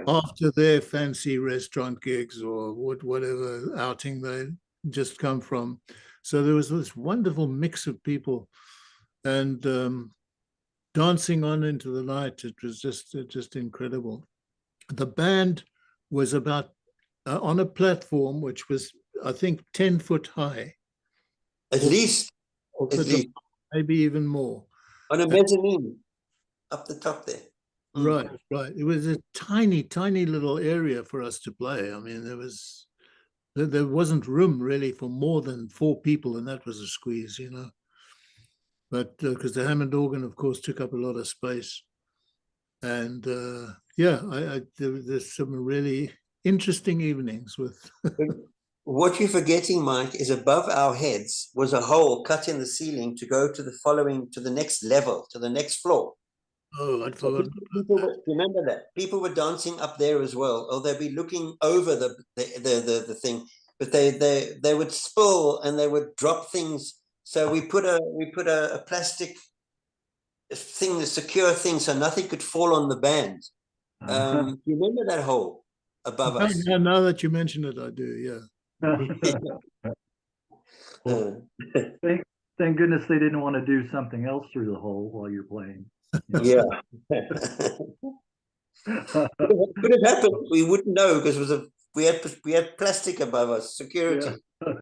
after their fancy restaurant gigs or whatever outing they just come from. So there was this wonderful mix of people, and dancing on into the night. It was just incredible. The band was about on a platform which was, I think, 10 foot high. At least, maybe even more. On a mezzanine up the top there. Right. It was a tiny, tiny little area for us to play. I mean, there wasn't room really for more than 4 people, and that was a squeeze, But because the Hammond organ, of course, took up a lot of space. And there's some really interesting evenings with. What you're forgetting, Mike, is above our heads was a hole cut in the ceiling to go to the next level, to the next floor. Oh, I'd forgotten. Remember that people were dancing up there as well, or they'd be looking over the thing, but they would spill and they would drop things. So we put a plastic thing, a secure thing, so nothing could fall on the band. You remember that hole above us? Now that you mention it, I do. Yeah. Well, thank goodness they didn't want to do something else through the hole while you're playing. Yeah. Could have happened. We wouldn't know because we had plastic above us, security. Yeah.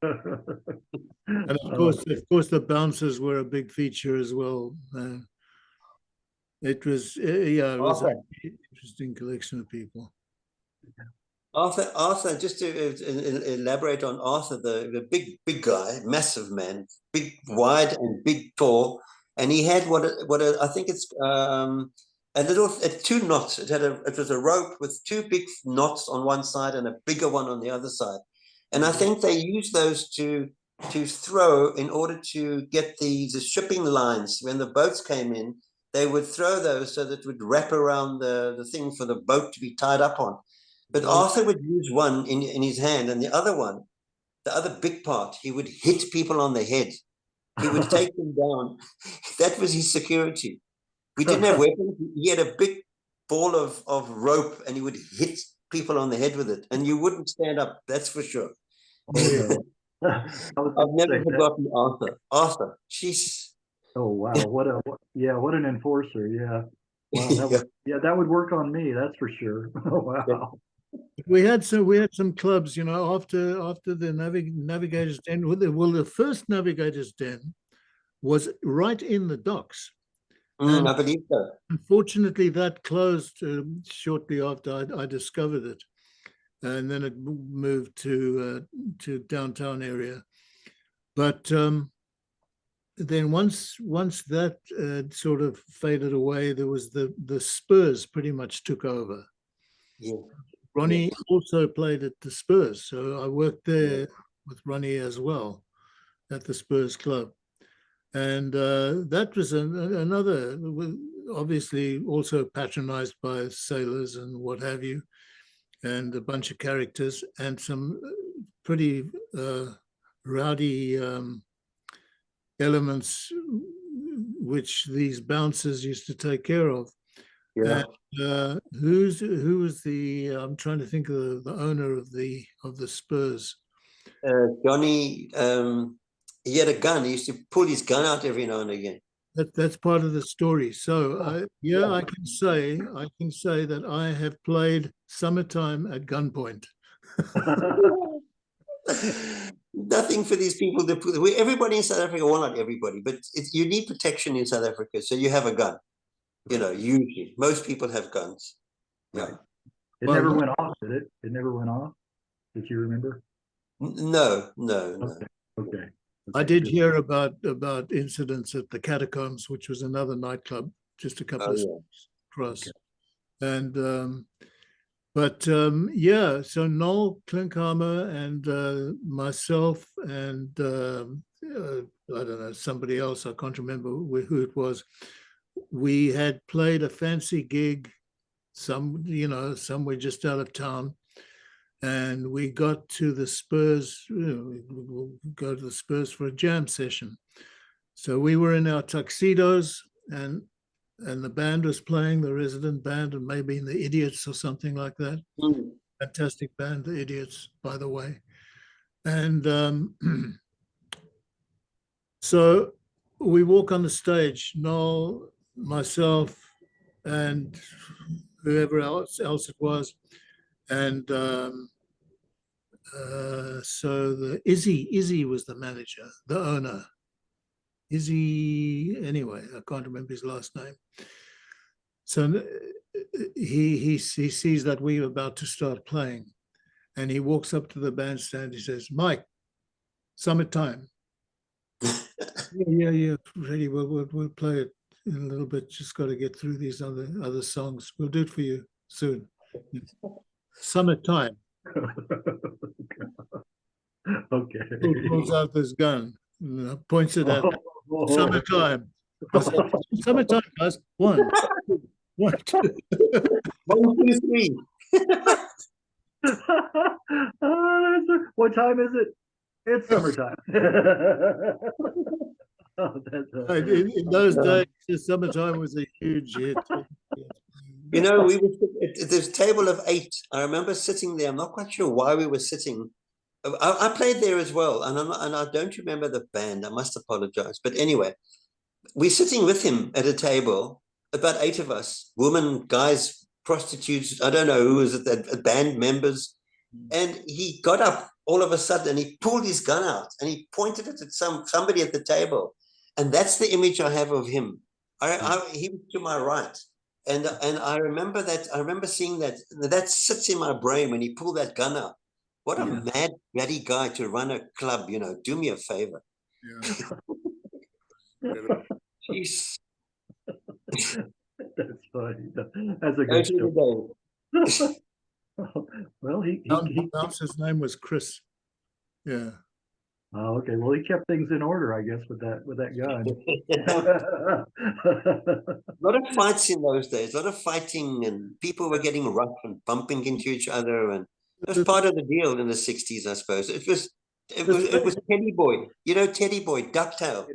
And of course, the bouncers were a big feature as well. It was an interesting collection of people. Arthur, just to elaborate on Arthur, the big guy, massive man, big, wide and big, tall, and he had I think it's two knots. It was a rope with 2 big knots on one side and a bigger one on the other side, and I think they used those to throw in order to get the shipping lines. When the boats came in, they would throw those so that it would wrap around the thing for the boat to be tied up on. But Arthur would use one in his hand, and the other big part, he would hit people on the head. He would take them down. That was his security. We didn't have weapons. He had a big ball of rope, and he would hit people on the head with it, and you wouldn't stand up. That's for sure. I've never forgotten Arthur. Arthur, jeez. Oh wow! What an enforcer! Yeah, wow. That would work on me. That's for sure. Oh wow. We had some clubs, after the Navigator's Den. Well, the first Navigator's Den was right in the docks. I believe so. Unfortunately, that closed shortly after I discovered it, and then it moved to downtown area. But then once that sort of faded away, there was the Spurs pretty much took over. Yeah. Ronnie also played at the Spurs, so I worked there with Ronnie as well at the Spurs Club, and that was another, obviously also patronized by sailors and what have you, and a bunch of characters and some pretty rowdy elements which these bouncers used to take care of. Yeah. And, who was the? I'm trying to think of the owner of the Spurs. Johnny. He had a gun. He used to pull his gun out every now and again. That's part of the story. So yeah, I can say that I have played Summertime at gunpoint. Nothing for these people to put. Everybody in South Africa, well, not everybody, but you need protection in South Africa, so you have a gun. You know, usually most people have guns. Right. Yeah. It Well, never went off, did it? It never went off. Did you remember? No. Okay. I did hear about incidents at the Catacombs, which was another nightclub just a couple of steps across. Okay. And yeah, so Noel Klinkhammer and myself and I don't know, somebody else, I can't remember who it was. We had played a fancy gig, somewhere just out of town. And we got to the Spurs, we'll go to the Spurs for a jam session. So we were in our tuxedos and the band was playing, the resident band, and maybe the Idiots or something like that. Fantastic band, the Idiots, by the way. And so we walk on the stage, Noel, myself, and whoever else it was. And so the Izzy was the manager, the owner. Izzy, anyway, I can't remember his last name. So he sees that we were about to start playing, and he walks up to the bandstand. He says, "Mike, Summertime." yeah, ready. We'll play it in a little bit. Just got to get through these other songs. We'll do it for you soon. Summertime. Okay. He pulls out this gun, points it at Summertime. I said, Summertime, guys. One, two, 1, 2. 1, 2, 3. What time is it? It's summertime. In those days, Summertime was a huge hit. You know, we were at this table of 8. I remember sitting there. I'm not quite sure why we were sitting. I played there as well, and I don't remember the band. I must apologize. But anyway, we're sitting with him at a table, about 8 of us, women, guys, prostitutes. I don't know who was it, band members. And he got up all of a sudden and he pulled his gun out and he pointed it at somebody at the table. And that's the image I have of him. He was to my right. And I remember that. I remember seeing that sits in my brain when he pulled that gun out. What a mad, batty guy to run a club, do me a favor. Yeah. Jeez. That's funny. That's a good story. Well, his name was Chris. Yeah. Oh, okay. Well, he kept things in order, I guess, with that gun. A lot of fights in those days, a lot of fighting, and people were getting rough and bumping into each other, and it was part of the deal in the 60s, I suppose. It was Teddy Boy, Teddy Boy, ducktail,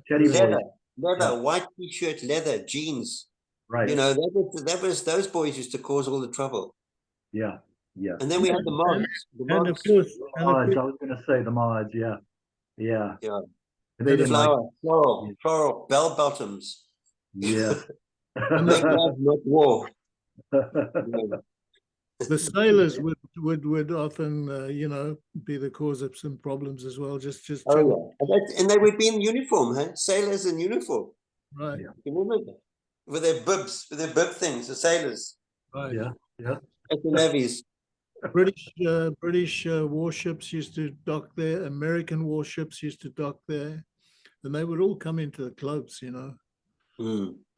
Teddy leather, Boy. white t-shirt, leather, jeans. Right. That was those boys used to cause all the trouble. Yeah. And then we had the mods. And of course, I was going to say the mods. Yeah. They didn't floral, bell bottoms. Yeah. Make love, not war. The sailors would often, be the cause of some problems as well. Just and they would be in uniform, huh? Sailors in uniform. Right. Yeah. You remember that? With their bib things, the sailors. Right. Yeah. At the navies. British warships used to dock there. American warships used to dock there, and they would all come into the clubs. I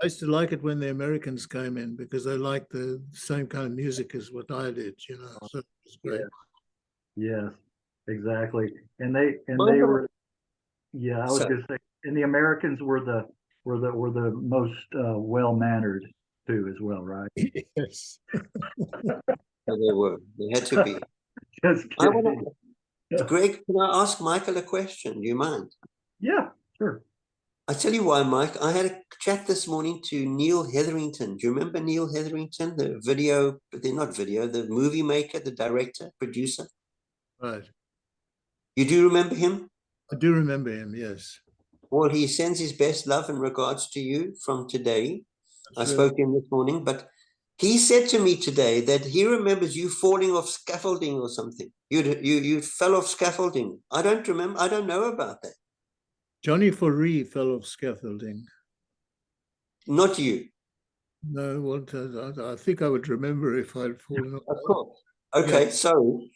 used to like it when the Americans came in because they liked the same kind of music as what I did. So it was great. Yes, exactly. And they were. Yeah, I was going to say, and the Americans were the most well-mannered too, as well, right? Yes. They were. They had to be. Just kidding. Greg, can I ask Michael a question? Do you mind? Yeah, sure. I tell you why, Mike. I had a chat this morning to Neil Hetherington. Do you remember Neil Hetherington, the movie maker, the director, producer? Right. You do remember him? I do remember him, yes. Well, he sends his best love and regards to you from today. I Sure. spoke to him this morning, but he said to me today that he remembers you falling off scaffolding or something. You fell off scaffolding. I don't remember. I don't know about that. Johnny Faure fell off scaffolding. Not you. No, well, I think I would remember if I'd fallen off. Of course. Okay, so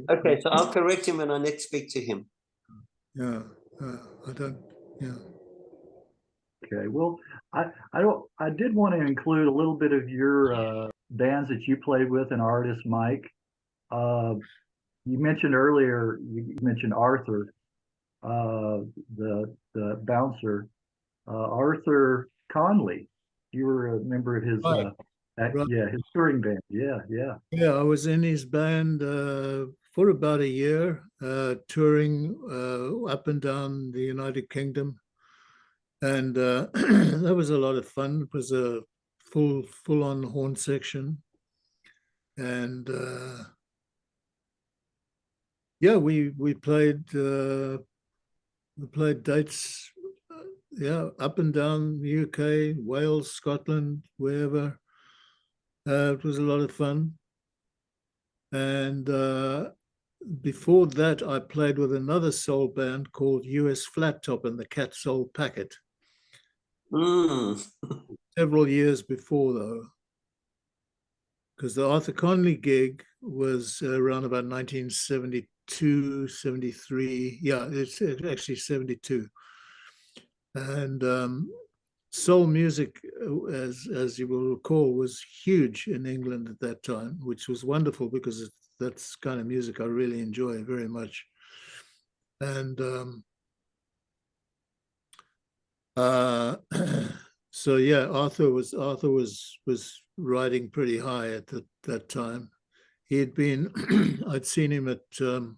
okay, so I'll correct him when I next speak to him. Yeah, I don't. Yeah. Okay, well, I did want to include a little bit of your bands that you played with and artist Mike. You mentioned earlier, you mentioned Arthur, the bouncer, Arthur Conley. You were a member of his, Right. Right. yeah, his touring band. Yeah, yeah. Yeah, I was in his band for about a year, touring up and down the United Kingdom, and that was a lot of fun. It was a full-on horn section, and yeah, we played dates, yeah, up and down the UK, Wales, Scotland, wherever. It was a lot of fun. And before that, I played with another soul band called US Flat Top and the Cat Soul Packet. Several years before, though, because the Arthur Conley gig was around about 1972, 73. Yeah, it's actually 72. And soul music, as you will recall, was huge in England at that time, which was wonderful because that's kind of music I really enjoy very much. And so yeah, Arthur was riding pretty high at that time. He had been, I'd seen him at the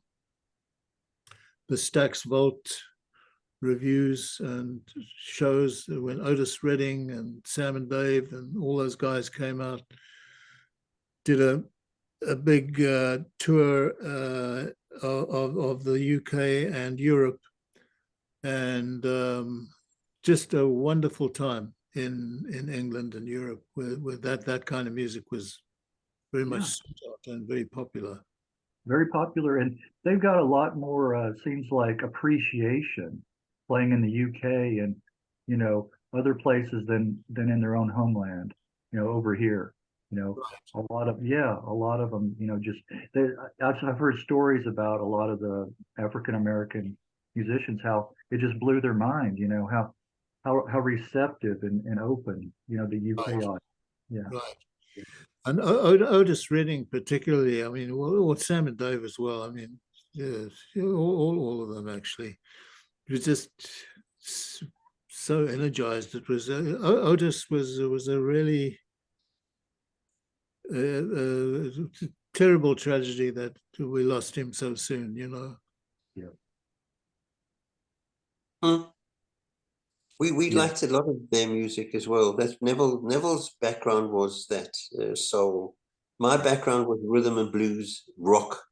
Stax Vault reviews and shows when Otis Redding and Sam and Dave and all those guys came out, did a big tour of the UK and Europe, and just a wonderful time in England and Europe, where that kind of music was very much sought out and very popular. Very popular, and they've got a lot more, seems like, appreciation playing in the UK and other places than in their own homeland. Over here, a lot of them. Just I've heard stories about a lot of the African American musicians, how it just blew their mind. How receptive and open the UK audience. Yeah. Right. And Otis Redding particularly, I mean, or Sam and Dave as well. I mean, yes, all of them actually. It was just so energized. It was Otis was a really terrible tragedy that we lost him so soon. Yeah. We liked a lot of their music as well. That's Neville's background was that soul. My background was rhythm and blues, rock.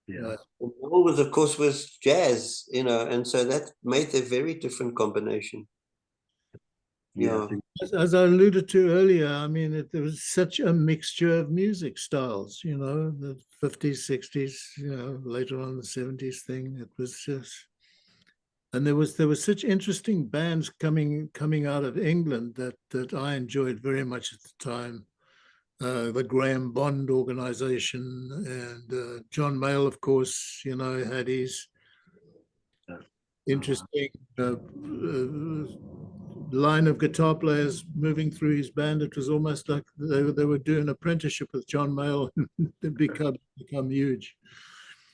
Yeah. And Neville was, of course, was jazz, and so that made a very different combination. Yeah. As I alluded to earlier, I mean, there was such a mixture of music styles, the 50s, 60s, later on the 70s thing. It was just, and there was such interesting bands coming out of England that I enjoyed very much at the time. The Graham Bond organization, and John Mayall, of course, had his interesting line of guitar players moving through his band. It was almost like they were doing an apprenticeship with John Mayall and become huge.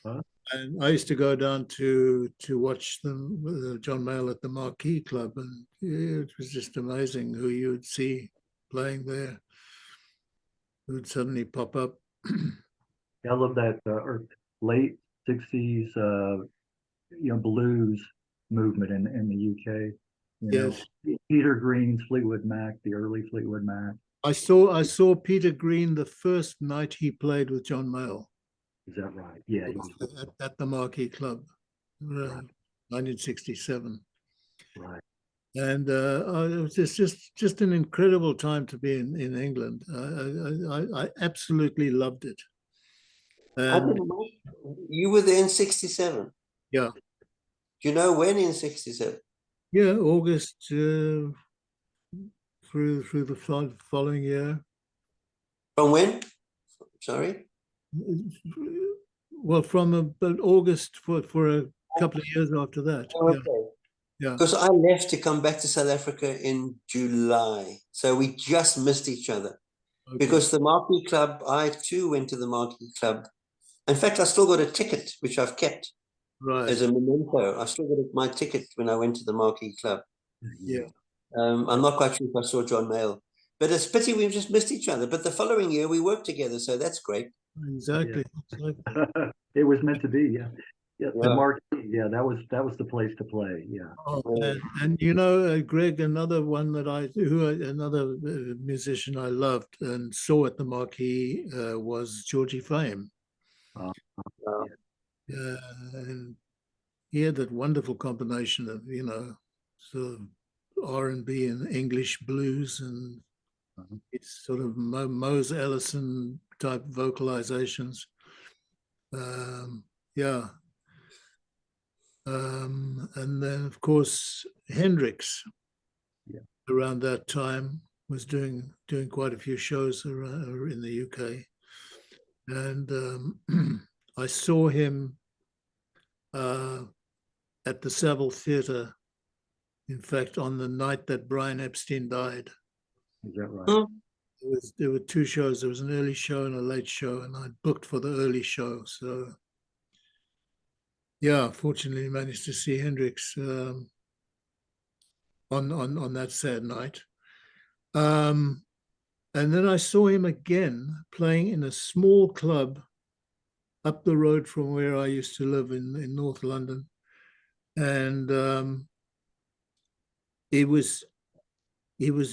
And I used to go down to watch them, John Mayall, at the Marquee Club, and it was just amazing who you would see playing there. It would suddenly pop up. I love that late '60s, blues movement in the UK. Yes. Peter Green's Fleetwood Mac, the early Fleetwood Mac. I saw Peter Green the first night he played with John Mayall. Is that right? Yeah. At the Marquee Club, 1967. Right. And it was just an incredible time to be in England. I absolutely loved it. I And didn't know. You were there in 67. yeah, Do you know when in 67? yeah, August through the following year. From when? Sorry? Well, from about August for a couple of years after that. Oh, Yeah, okay. yeah. Because I left to come back to South Africa in July. So we just missed each other. Okay. Because the Marquee Club, I too went to the Marquee Club. In fact, I still got a ticket, which I've kept Right. as a memento. I still got my ticket when I went to the Marquee Club. Yeah. I'm not quite sure if I saw John Mayall. But it's pity we just missed each other. But the following year we worked together, so that's great. Exactly. It was meant to be. Yeah. Yeah. The Yeah. Marquee. Yeah. That was the place to play. Yeah. Oh, Yeah. and Greg, another one that another musician I loved and saw at the Marquee was Georgie Fame. Uh, Uh, And he had that wonderful combination of, sort of R&B and English blues, and uh-huh. it's sort of Mose Ellison type vocalizations. Yeah. And then, of course, Hendrix, Yeah. around that time, was doing quite a few shows around in the UK, and I saw him at the Savile Theatre. In fact, on the night that Brian Epstein died, Is that right? hmm. there were two shows. There was an early show and a late show, and I booked for the early show. So, yeah, fortunately managed to see Hendrix on that sad night. And then I saw him again playing in a small club up the road from where I used to live in North London. And he was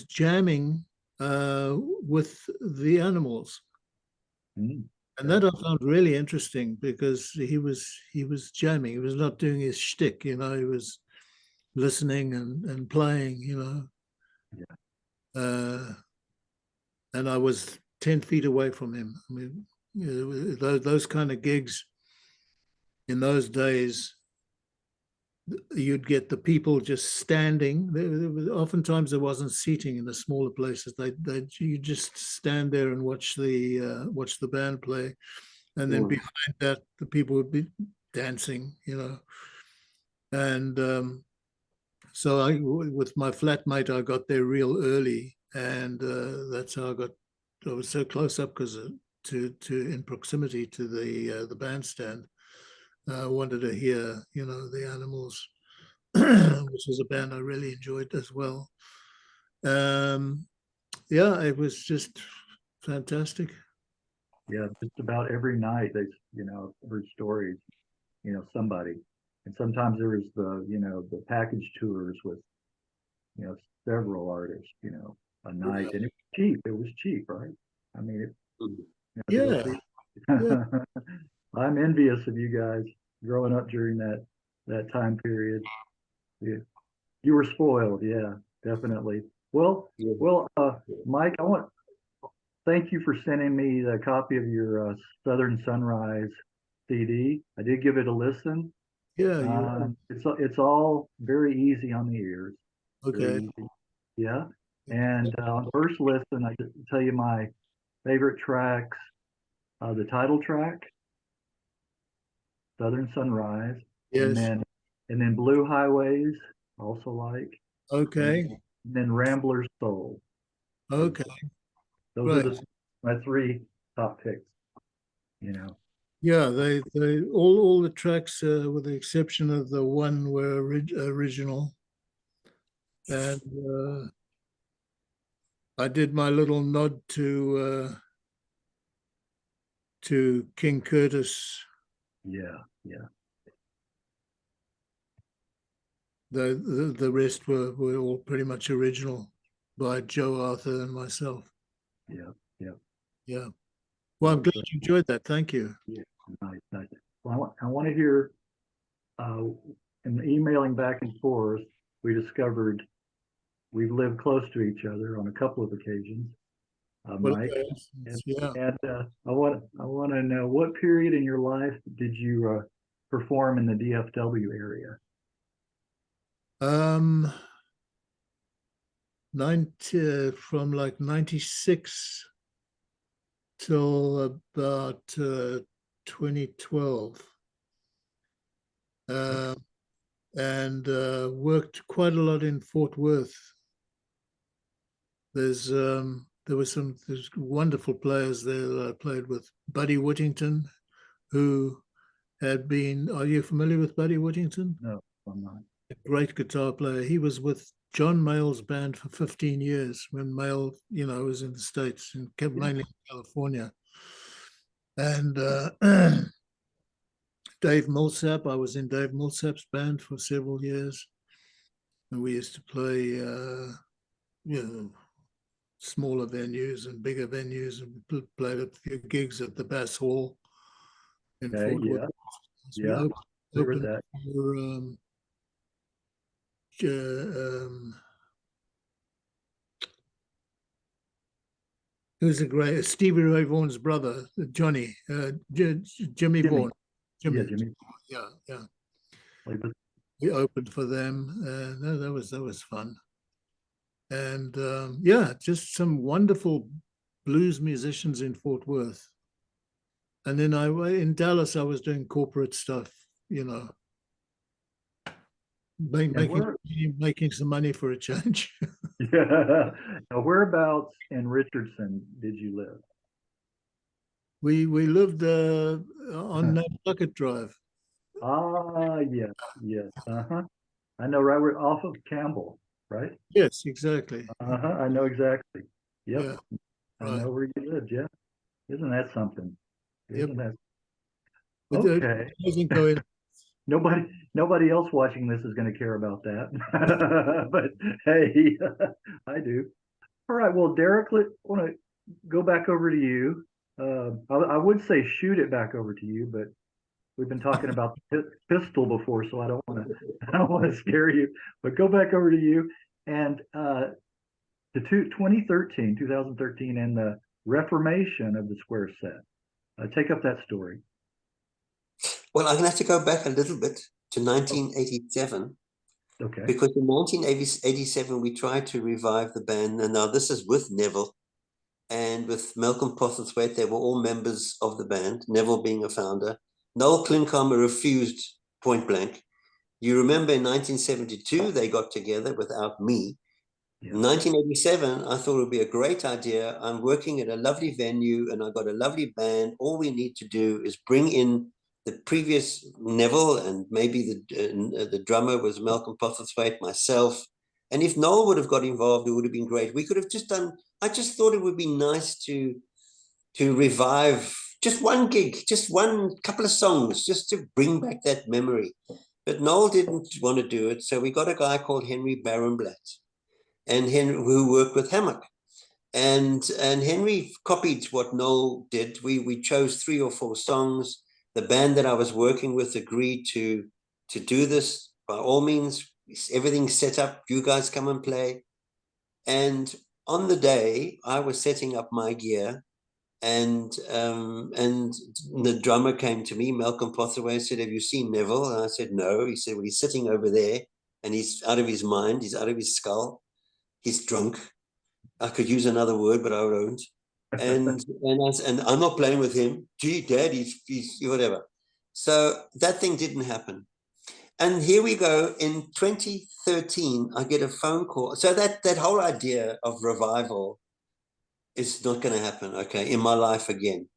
jamming with the Animals. Mm. And that I found really interesting because he was jamming. He was not doing his shtick, he was listening and playing, Yeah. And I was 10 feet away from him. I mean, those kind of gigs in those days, you'd get the people just standing. Oftentimes there wasn't seating in the smaller places. You just stand there and watch the band play, and then behind that the people would be dancing, And so with my flatmate, I got there real early, and that's how I was so close up because to in proximity to the bandstand. I wanted to hear, the Animals, which is a band I really enjoyed as well. Yeah, it was just fantastic. Yeah. Just about every night they, heard stories, somebody. And sometimes there was the package tours with, several artists, a night, and it was cheap. It was cheap, right? I mean, Yeah, yeah. I'm envious of you guys growing up during that time period. Yeah. You were spoiled, yeah, definitely. Mike, thank you for sending me the copy of your Southern Sunrise CD. I did give it a listen. Yeah, It's all very easy on the ears. Very okay. easy. Yeah. And on first listen, I just tell you my favorite tracks. The title track, Southern Sunrise, and Yes, then Blue Highways, also like, and okay, then Rambler's Soul. okay, Those are right. my three top picks. You know. Yeah, they all the tracks, with the exception of the one, were original, and I did my little nod to King Curtis. Yeah, yeah, The rest were all pretty much original by Joe Arthur and myself. yeah, yeah. Yeah. Well, I'm glad you enjoyed that. Thank you. Yeah, nice, nice. Well, I want to hear, in emailing back and forth, we discovered we've lived close to each other on a couple of occasions, Well, Mike. yeah. And I want to know, what period in your life did you perform in the DFW area? 90 from like 96 till about 2012. And worked quite a lot in Fort Worth. There's wonderful players there that I played with. Buddy Whittington, who had been, are you familiar with Buddy Whittington? No, I'm not. A great guitar player. He was with John Mayall's band for 15 years when Mayall, was in the States and kept mainly in California. And Dave Millsap, I was in Dave Millsap's band for several years. And we used to play, smaller venues and bigger venues, and played a few gigs at the Bass Hall in Fort Worth. Yeah, We opened that. Who's a great Stevie Ray Vaughan's brother, Johnny, Jimmy Vaughan. Jimmy. Yeah. We opened for them. That was fun. And just some wonderful blues musicians in Fort Worth. And then in Dallas, I was doing corporate stuff, making some money for a change. Yeah. Now, whereabouts in Richardson did you live? We lived on Nantucket Drive. Yes. I know, right. We're off of Campbell, right? Yes, exactly. I know exactly. Yep. Yeah, I know where you lived. Yeah. Isn't that something? Yep. That okay? Doesn't go in. Nobody else watching this is going to care about that. But hey, I do. All right. Well, Derek, I want to go back over to you. I would say shoot it back over to you, but we've been talking about the pistol before, so I don't want to scare you. But go back over to you and to 2013, and the reformation of the square set. Take up that story. Well, I'm going to have to go back a little bit to 1987. Okay. Because in 1987, we tried to revive the band. And now this is with Neville and with Malcolm Postlethwaite. They were all members of the band, Neville being a founder. Noel Klinkhammer refused point blank. You remember in 1972, they got together without me. Yeah. In 1987, I thought it would be a great idea. I'm working at a lovely venue and I've got a lovely band. All we need to do is bring in the previous Neville, and maybe the drummer was Malcolm Postlethwaite, myself. And if Noel would have got involved, it would have been great. We could have just done, I just thought it would be nice to revive just one gig, just one couple of songs, just to bring back that memory. But Noel didn't want to do it. So we got a guy called Henry Barenblatt, and who worked with Hammock. And Henry copied what Noel did. We chose 3 or 4 songs. The band that I was working with agreed to do this. By all means, everything's set up. You guys come and play. And on the day, I was setting up my gear, and the drummer came to me, Malcolm Postlethwaite, said, "Have you seen Neville?" And I said, "No." He said, "Well, he's sitting over there, and he's out of his mind. He's out of his skull. He's drunk." I could use another word, but I won't. And I'm not playing with him. Gee, Dad, he's whatever. So that thing didn't happen. And here we go. In 2013, I get a phone call. So that whole idea of revival is not going to happen, okay, in my life again.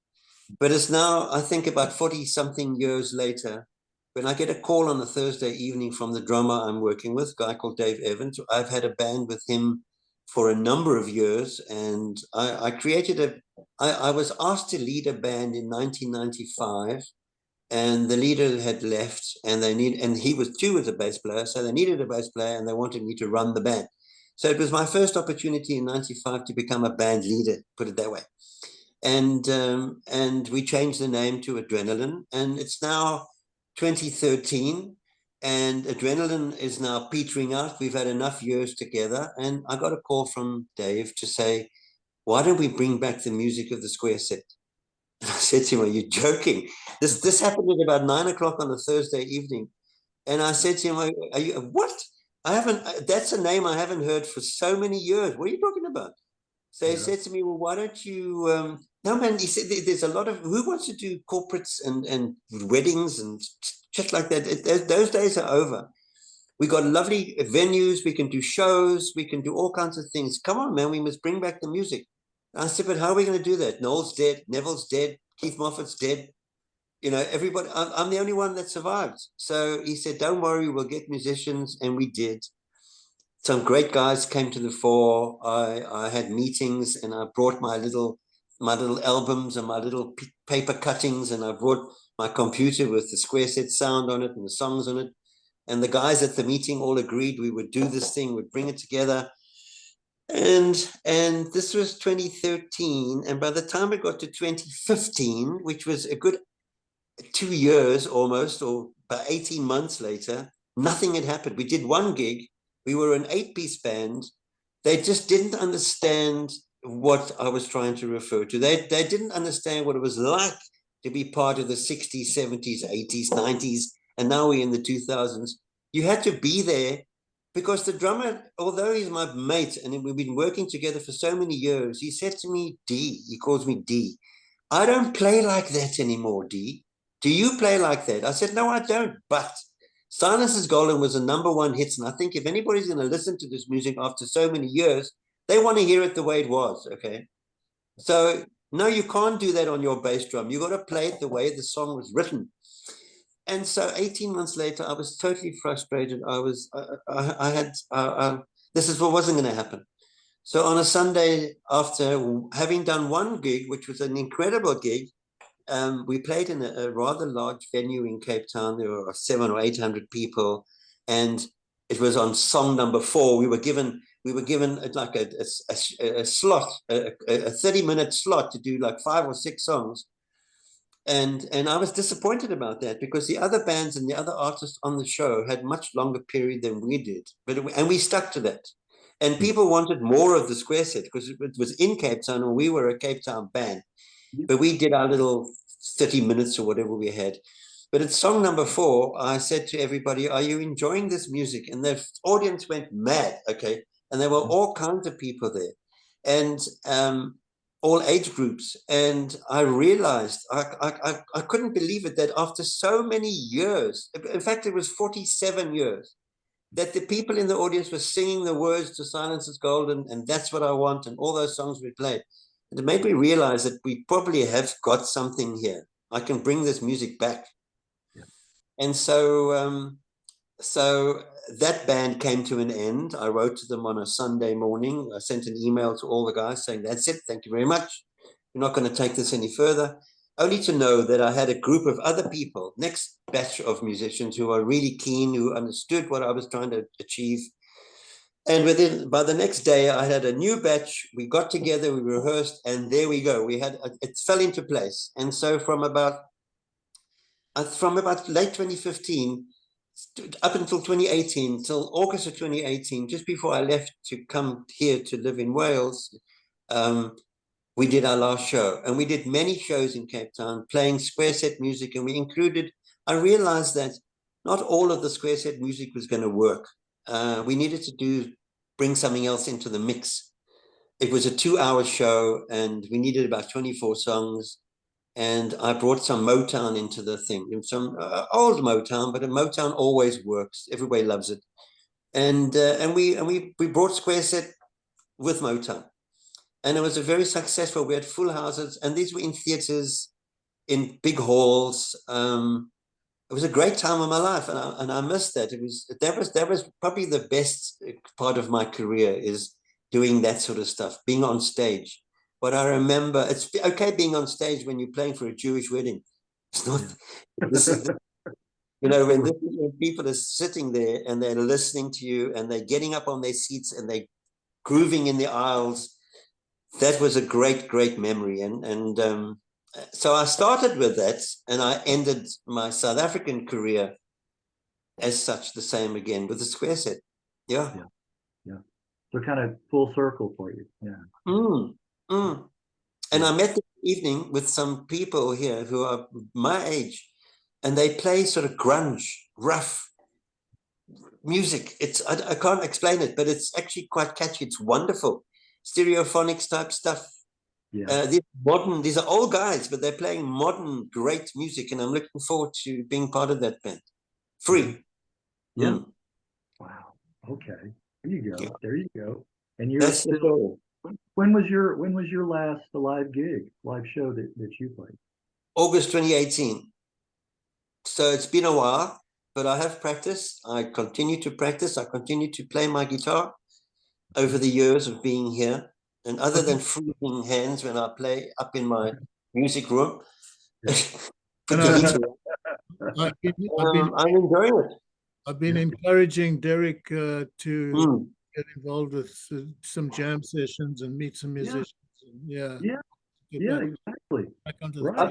But it's now, I think, about 40-something years later, when I get a call on a Thursday evening from the drummer I'm working with, a guy called Dave Evans. I've had a band with him for a number of years, and I was asked to lead a band in 1995, and the leader had left, and he was a bass player, so they needed a bass player, and they wanted me to run the band. So it was my first opportunity in 95 to become a band leader, put it that way. And we changed the name to Adrenaline, and it's now 2013, and adrenaline is now petering out. We've had enough years together, and I got a call from Dave to say, why don't we bring back the music of the Square Set? And I said to him, are you joking? This happened at about 9 o'clock on a Thursday evening. And I said to him, are you, what? I haven't, that's a name I haven't heard for so many years. What are you talking about? So he said to me, well, why don't you, no, man, he said, there's a lot of, who wants to do corporates and weddings and shit like that? Those days are over. We got lovely venues. We can do shows. We can do all kinds of things. Come on, man, we must bring back the music. I said, but how are we going to do that? Noel's dead. Neville's dead. Keith Moffat's dead. You know, everybody, I'm the only one that survived. So he said, don't worry, we'll get musicians. And we did. Some great guys came to the fore. I had meetings, and I brought my little albums and my little paper cuttings, and I brought my computer with the Square Set sound on it and the songs on it. And the guys at the meeting all agreed we would do this thing, would bring it together. And this was 2013. And by the time it got to 2015, which was a good 2 years almost, or about 18 months later, nothing had happened. We did one gig. We were an 8-piece band. They just didn't understand what I was trying to refer to. They didn't understand what it was like to be part of the 60s, 70s, 80s, 90s, and now we're in the 2000s. You had to be there, because the drummer, although he's my mate and we've been working together for so many years, he said to me, D, he calls me D, I don't play like that anymore, D. Do you play like that? I said, no, I don't. But Silence is Golden was a #1 hit. And I think if anybody's going to listen to this music after so many years, they want to hear it the way it was. Okay. So no, you can't do that on your bass drum. You got to play it the way the song was written. And so 18 months later, I was totally frustrated. This is what wasn't going to happen. So on a Sunday, after having done one gig, which was an incredible gig, we played in a rather large venue in Cape Town. There were 700 or 800 people, and it was on song number 4. We were given like a slot, a 30-minute slot to do like 5 or 6 songs. And I was disappointed about that, because the other bands and the other artists on the show had much longer period than we did, and we stuck to that. And people wanted more of the Square Set, because it was in Cape Town, and we were a Cape Town band. But we did our little 30 minutes or whatever we had. But at song number 4, I said to everybody, are you enjoying this music? And the audience went mad, okay? And there were all kinds of people there, and all age groups. And I realized, I couldn't believe it, that after so many years, in fact, it was 47 years, that the people in the audience were singing the words to Silence is Golden, and That's What I Want, and all those songs we played. And it made me realize that we probably have got something here. I can bring this music back. Yeah. And so that band came to an end. I wrote to them on a Sunday morning. I sent an email to all the guys saying, that's it, thank you very much. We're not going to take this any further. Only to know that I had a group of other people, next batch of musicians, who are really keen, who understood what I was trying to achieve. And by the next day, I had a new batch. We got together, we rehearsed, and there we go. It fell into place. And so from about late 2015 up until 2018, till August of 2018, just before I left to come here to live in Wales, we did our last show. And we did many shows in Cape Town playing Square Set music. And I realized that not all of the Square Set music was going to work. We needed to bring something else into the mix. It was a 2-hour show, and we needed about 24 songs. And I brought some Motown into the thing, some old Motown, but a Motown always works. Everybody loves it. And we brought Square Set with Motown, and it was a very successful. We had full houses, and these were in theaters, in big halls. It was a great time of my life, and I missed that. That was probably the best part of my career, is doing that sort of stuff, being on stage. But I remember, it's okay being on stage when you're playing for a Jewish wedding. It's not. This is, when people are sitting there and they're listening to you, and they're getting up on their seats and they're grooving in the aisles. That was a great, great memory, and so I started with that, and I ended my South African career as such the same again with the square set. Yeah. So kind of full circle for you. Yeah. Mm, mm. And Yeah. I met this evening with some people here who are my age, and they play sort of grunge, rough music. I can't explain it, but it's actually quite catchy. It's wonderful. Stereophonics type stuff. Yeah. These are old guys, but they're playing modern, great music, and I'm looking forward to being part of that band. Free. Yeah. Mm. Wow. Okay. There you go. Yeah. There you go. And you're That's the still, story. when was your last live show that you played? August 2018. So it's been a while, but I have practiced. I continue to practice. I continue to play my guitar over the years of being here. And other than freezing hands when I play up in my music room, put the heater on, I'm enjoying it. I've been encouraging Derek to Mm. get involved with some jam sessions and meet some musicians. Yeah. Exactly. Back onto Right. I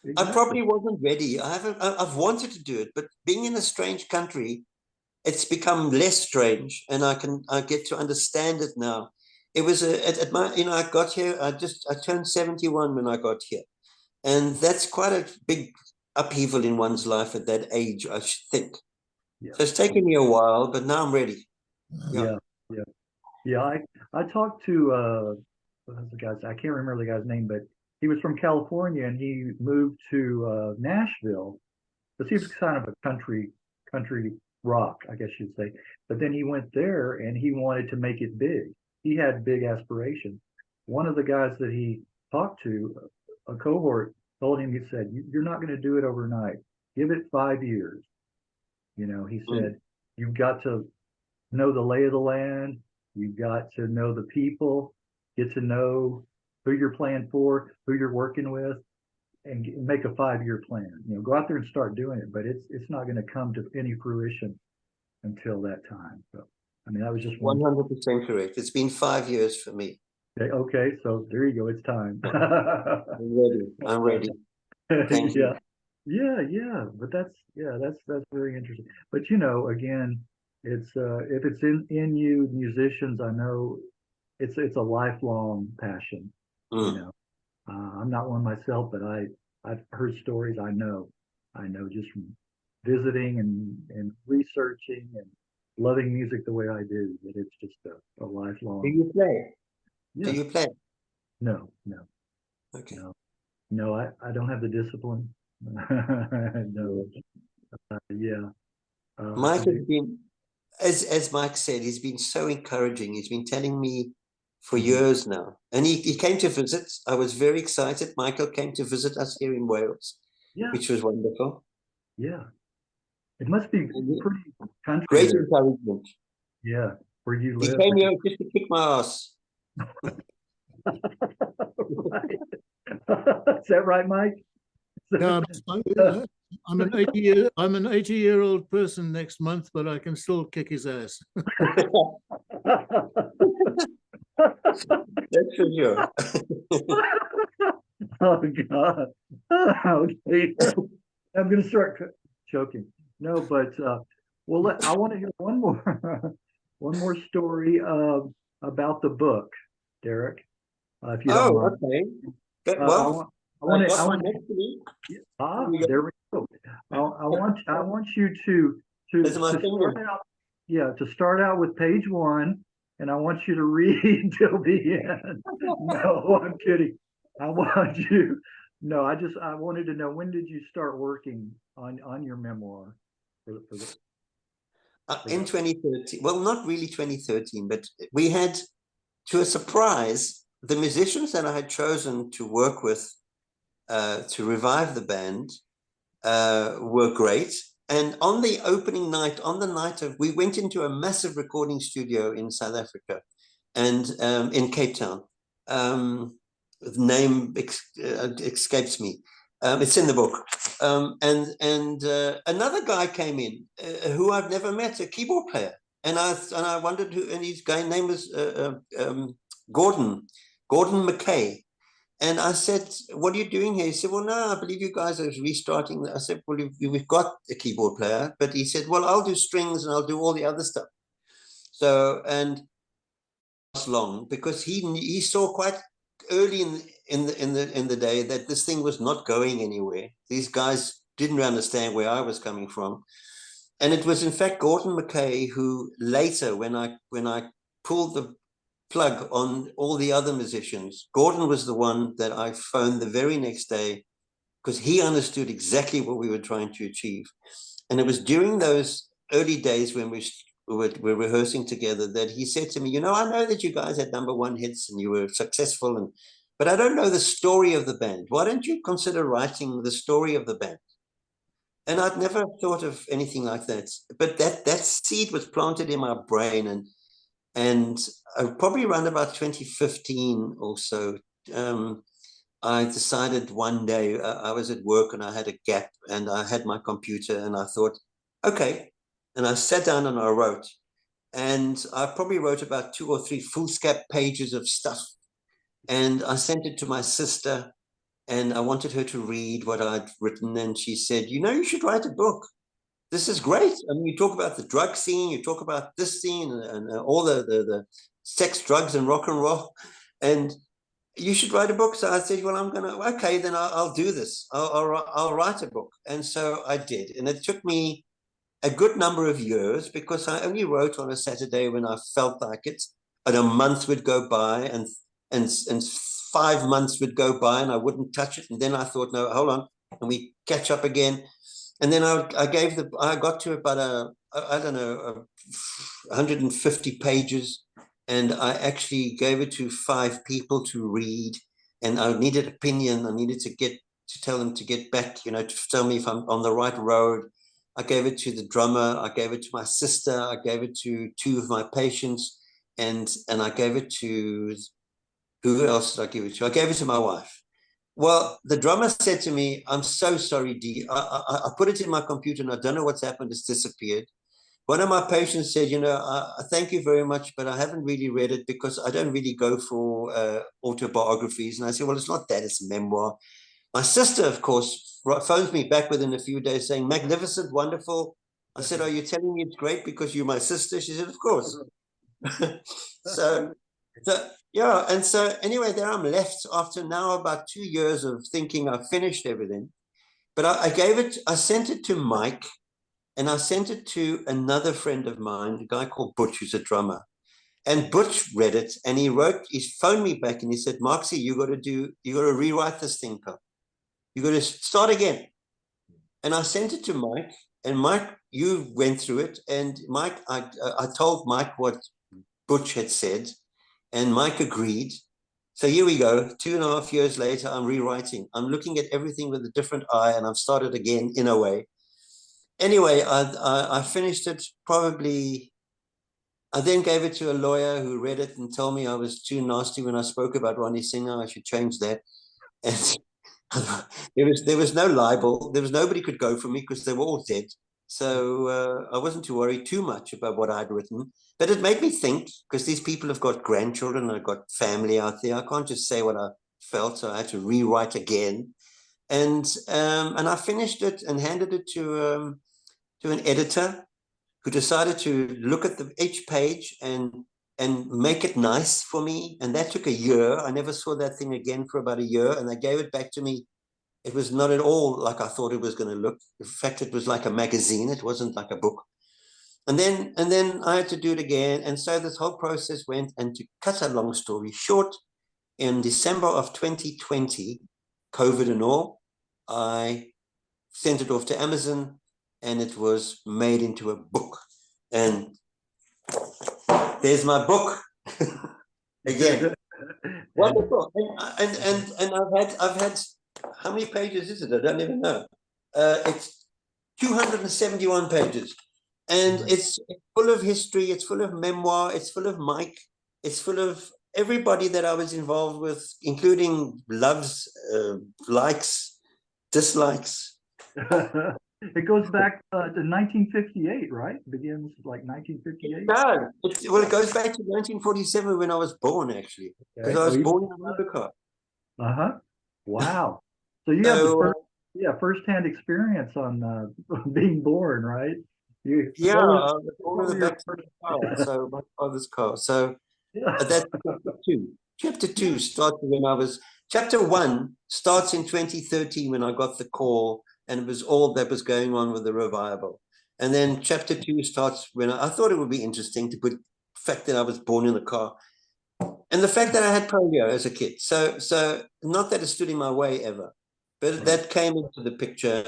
Exactly. probably wasn't ready. I've wanted to do it, but being in a strange country, it's become less strange, and I get to understand it now. It was at my, I got here, I turned 71 when I got here, and that's quite a big upheaval in one's life at that age, I should think. Yeah. So it's taken me a while, but now I'm ready. Yeah. I talked to what was the guy's, I can't remember the guy's name, but he was from California and he moved to Nashville because he was kind of a country rock, I guess you'd say. But then he went there and he wanted to make it big. He had big aspirations. One of the guys that he talked to, a cohort, told him, he said, "You're not going to do it overnight. Give it 5 years." He said, "You've got to know the lay of the land. You've got to know the people, get to know who you're playing for, who you're working with, and make a 5-year plan. Go out there and start doing it, but it's not going to come to any fruition until that time." So, I mean, that was just 100% correct. It's been 5 years for me. Okay, so there you go. It's time. I'm ready. Thank you. Yeah. But that's very interesting. But again, it's if it's in you, musicians, I know it's a lifelong passion. I'm not one myself, but I've heard stories. I know just from visiting and researching and loving music the way I do, that it's just a lifelong. Do you play? Yeah. Do you play? No. Okay. No, I don't have the discipline. No. Yeah. Mike has been, as Mike said, he's been so encouraging. He's been telling me for years now. And he came to visit. I was very excited. Michael came to visit us here in Wales, which was wonderful. Yeah. It must be pretty country. Great there. encouragement. Yeah, where you live. He came here just to kick my ass. Right. Is that right, Mike? No, I'm an 80-year-old person next month, but I can still kick his ass. That's for sure. Oh God. Okay. I'm gonna start choking. No, but well, I want to hear one more story about the book, Derek. If you don't mind. Okay. Well, I want to. there we go. I want you to start out. Yeah, to start out with page 1, and I want you to read till the end. No, I'm kidding. I want you. No, I wanted to know, when did you start working on your memoir? In 2013. Well, not really 2013, but we had, to a surprise, the musicians that I had chosen to work with to revive the band were great. And on the opening night, we went into a massive recording studio in South Africa and in Cape Town. The name escapes me. It's in the book. And another guy came in who I've never met, a keyboard player. And I wondered who, and his guy name was Gordon McKay. And I said, what are you doing here? He said, well, no, I believe you guys are restarting. I said, well, we've got a keyboard player. But he said, well, I'll do strings and I'll do all the other stuff. So, and long, because he saw quite early in the day that this thing was not going anywhere. These guys didn't understand where I was coming from. And it was in fact Gordon McKay who later, when I pulled the plug on all the other musicians, Gordon was the one that I phoned the very next day, because he understood exactly what we were trying to achieve. And it was during those early days when we were rehearsing together that he said to me, you know, I know that you guys had #1 hits and you were successful, but I don't know the story of the band. Why don't you consider writing the story of the band? And I'd never thought of anything like that. But that seed was planted in my brain, and probably around about 2015 or so, I decided one day, I was at work and I had a gap and I had my computer and I thought, okay. And I sat down and I wrote. And I probably wrote about 2 or 3 foolscap pages of stuff. And I sent it to my sister and I wanted her to read what I'd written. And she said, you know, you should write a book. This is great. I mean, you talk about the drug scene, you talk about this scene and all the sex, drugs and rock and roll. And you should write a book. So I said, well, okay, then I'll do this. I'll write a book. And so I did. And it took me a good number of years, because I only wrote on a Saturday when I felt like it. And a month would go by and 5 months would go by and I wouldn't touch it. And then I thought, no, hold on. And we catch up again. And then I got to about I don't know, 150 pages. And I actually gave it to 5 people to read, and I needed opinion. I needed to tell them to get back, you know, to tell me if I'm on the right road. I gave it to the drummer. I gave it to my sister. I gave it to 2 of my patients, and I gave it to, who else did I give it to? I gave it to my wife. Well, the drummer said to me, I'm so sorry, D. I put it in my computer and I don't know what's happened. It's disappeared. One of my patients said, you know, thank you very much, but I haven't really read it because I don't really go for autobiographies. And I said, well, it's not that, it's a memoir. My sister, of course, phones me back within a few days saying, magnificent, wonderful. I said, are you telling me it's great because you're my sister? She said, of course. so yeah, and so anyway, there I'm left after now about 2 years of thinking I've finished everything. But I sent it to Mike. And I sent it to another friend of mine, a guy called Butch, who's a drummer. And Butch read it and he phoned me back and he said, Marksy, you got to rewrite this thing, pal. You got to start again. And I sent it to Mike, and Mike, you went through it. And Mike, I told Mike what Butch had said, and Mike agreed. So here we go. 2.5 years later, I'm rewriting. I'm looking at everything with a different eye, and I've started again in a way. Anyway, I finished it probably. I then gave it to a lawyer who read it and told me I was too nasty when I spoke about Ronnie Singer. I should change that. And there was no libel. There was nobody could go for me because they were all dead. So I wasn't too worried too much about what I'd written. But it made me think, because these people have got grandchildren, I've got family out there. I can't just say what I felt, so I had to rewrite again. And I finished it and handed it to an editor who decided to look at each page and make it nice for me. And that took a year. I never saw that thing again for about a year. And they gave it back to me. It was not at all like I thought it was going to look. In fact, it was like a magazine. It wasn't like a book. And then I had to do it again. And so this whole process went. And to cut a long story short, in December of 2020, COVID and all, I sent it off to Amazon, and it was made into a book. And there's my book again. Wonderful. And I've had how many pages is it? I don't even know. It's 271 pages, and it's full of history. It's full of memoir. It's full of Mike. It's full of everybody that I was involved with, including loves, likes, dislikes. It goes back to 1958, right? It begins like 1958. No, it goes back to 1947 when I was born, actually, because I was born in America. Uh-huh. Wow. So you have the So firsthand experience on being born, right? yeah, What was I was born what in were the your back of first? the car. So my father's car. So Yeah. that's chapter two. Chapter two started when I was, chapter one starts in 2013 when I got the call, and it was all that was going on with the revival. And then chapter two starts when I thought it would be interesting to put the fact that I was born in a car and the fact that I had polio as a kid. So not that it stood in my way ever, but Right. that came into the picture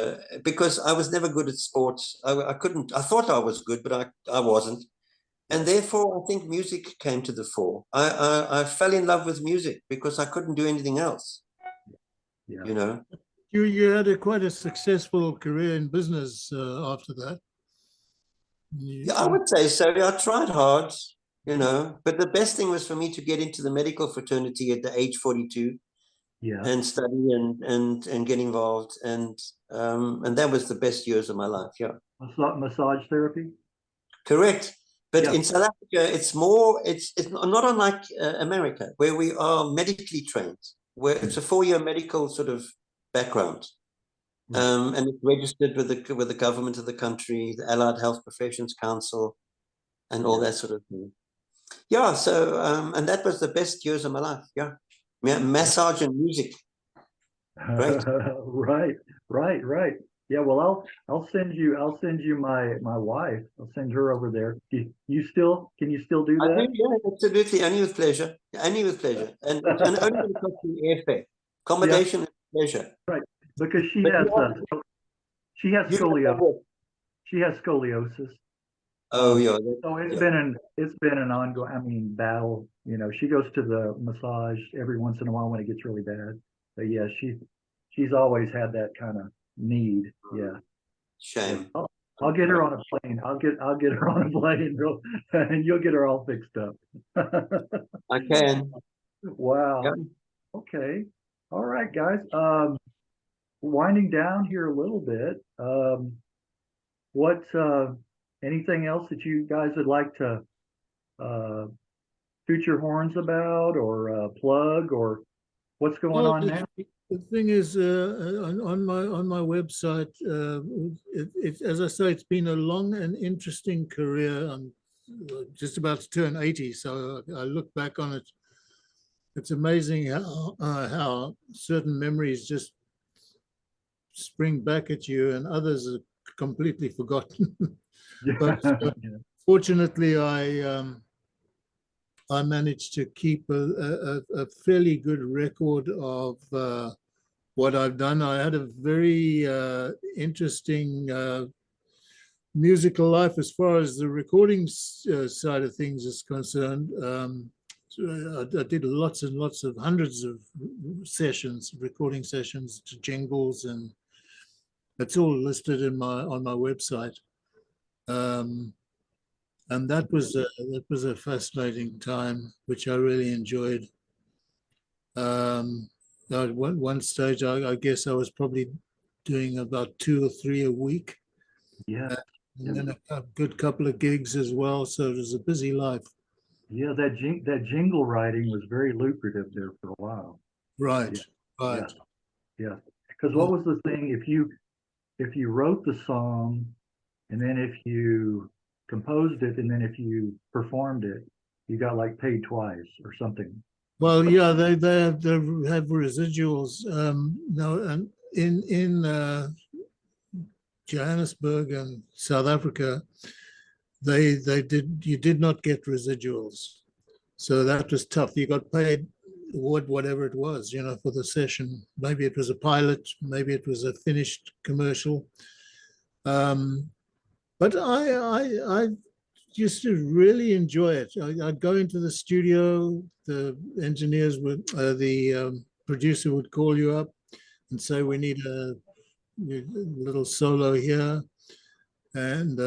because I was never good at sports. I couldn't. I thought I was good, but I wasn't, and therefore I think music came to the fore. I fell in love with music because I couldn't do anything else. Yeah. You know. You had quite a successful career in business after that. Yeah, I would say so. I tried hard, you know, but the best thing was for me to get into the medical fraternity at the age 42 Yeah. and study and get involved, and that was the best years of my life. Yeah, Massage therapy? correct. But Yeah. in South Africa, it's more. It's not unlike America, where we are medically trained, where it's a 4-year medical sort of background. Right. And it's registered with the government of the country, the Allied Health Professions Council, and all Yeah. that sort of thing. Yeah, so and that was the best years of my life. Yeah, massage and music, great. Right, right. Yeah, well, I'll send you my wife. I'll send her over there. Can you still do I do, that? yeah, absolutely, only with pleasure, only with pleasure, and only when it comes to airfare, Yeah, accommodation and pleasure. right. Because But she has you have scoliosis. to work. She has scoliosis. Oh Um, yeah, so yeah, it's been an ongoing, I mean, battle. You know, she goes to the massage every once in a while when it gets really bad. But yeah, she's always had that kind of need. Yeah. Yeah. shame. I'll get her on a plane. I'll get her on a plane and you'll get her all fixed up. I can. Yeah. Wow. Okay. All right, guys. Winding down here a little bit. What anything else that you guys would like to uh toot your horns about or plug or what's going Well, on now? the thing is, on my website, as I say, it's been a long and interesting career. I'm just about to turn 80, so I look back on it. It's amazing how certain memories just spring back at you, and others are completely forgotten. But Yeah. fortunately, I managed to keep a fairly good record of what I've done. I had a very interesting musical life as far as the recording side of things is concerned. So I did lots and lots of hundreds of sessions, recording sessions to jingles, and it's all listed in on my website. Um, and that was a fascinating time, which I really enjoyed. At one stage, I guess I was probably doing about 2 or 3 a week, Yeah. and then a good couple of gigs as well. So it was a busy life. Yeah, that jingle writing was very lucrative there for a while. Right, Yeah, yeah, right. yeah. Because what was the thing? If you wrote the song and then if you composed it and then if you performed it, you got like paid twice or something. Well, yeah, they have residuals. No, and in Johannesburg and South Africa, they did you did not get residuals, so that was tough. You got paid whatever it was, for the session. Maybe it was a pilot, maybe it was a finished commercial. Um, but I used to really enjoy it. I'd go into the studio. The engineers would, the producer would call you up and say, "We need a little solo here," and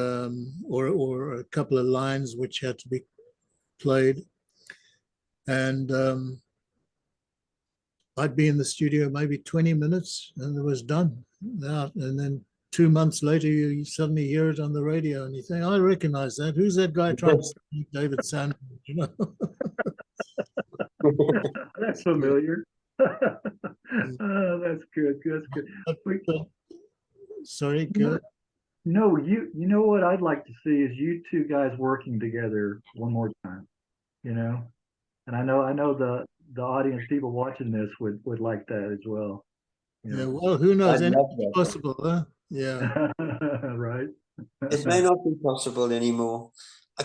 or a couple of lines which had to be played. And I'd be in the studio maybe 20 minutes, and it was done. And then 2 months later, you suddenly hear it on the radio, and you think, "I recognize that. Who's that guy trying to sing David Sandberg?" That's familiar. That's good. That's good. We- But- sorry, No, good. no, you know what I'd like to see is you two guys working together one more time, you know? And I know the audience, people watching this would like that as well, you Yeah, know. well, who knows? I'd love Anything's that. possible, huh? Yeah. Right. It may not be possible anymore.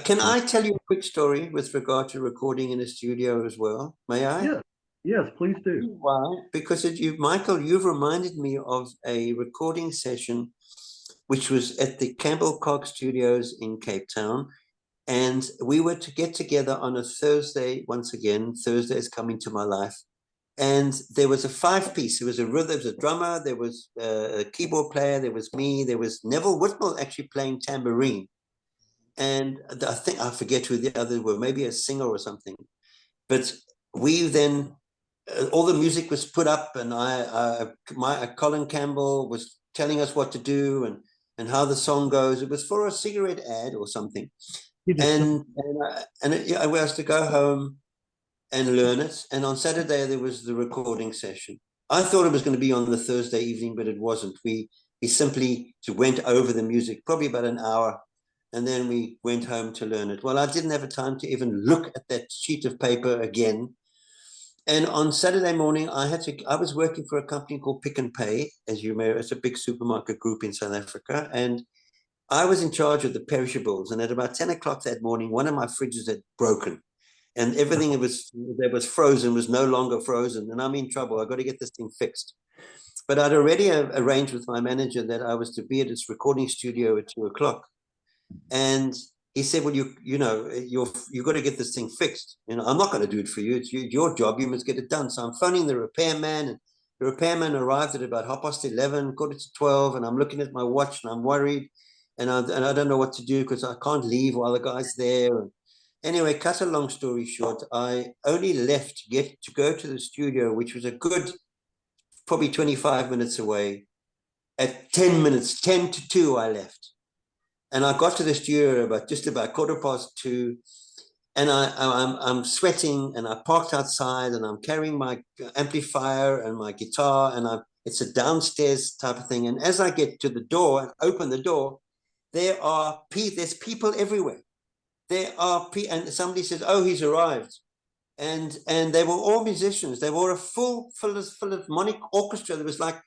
Can I tell you a quick story with regard to recording in a studio as well? May I? Yes, yes, please do. Why? Because Michael, you've reminded me of a recording session which was at the Campbell Cog Studios in Cape Town. And we were to get together on a Thursday. Once again, Thursday is coming to my life. And there was a 5-piece. There was a rhythm, there was a drummer, there was a keyboard player, there was me, there was Neville Whitmore actually playing tambourine. And I think I forget who the others were, maybe a singer or something. But we then, all the music was put up, and Colin Campbell was telling us what to do and how the song goes. It was for a cigarette ad or something. And I was to go home and learn it. And on Saturday there was the recording session. I thought it was going to be on the Thursday evening, but it wasn't. We simply went over the music, probably about an hour, and then we went home to learn it. Well, I didn't have time to even look at that sheet of paper again. And on Saturday morning, I was working for a company called Pick and Pay, as you may, it's a big supermarket group in South Africa. And I was in charge of the perishables. And at about 10 o'clock that morning, one of my fridges had broken. And everything that was frozen was no longer frozen. And I'm in trouble. I've got to get this thing fixed. But I'd already arranged with my manager that I was to be at his recording studio at 2 o'clock. And he said, well, you got to get this thing fixed. You know, I'm not going to do it for you. It's your job. You must get it done. So I'm phoning the repairman, and the repairman arrived at about 11:30, 11:45, and I'm looking at my watch and I'm worried, and I don't know what to do because I can't leave while the guy's there. And anyway, cut a long story short, I only left to go to the studio, which was a good, probably 25 minutes away. At 10 to 2, I left. And I got to the studio about 2:15, and I'm sweating, and I parked outside, and I'm carrying my amplifier and my guitar, and it's a downstairs type of thing. And as I get to the door and open the door, there's people everywhere. And somebody says, "Oh, he's arrived," and they were all musicians. They were a full philharmonic orchestra. There was like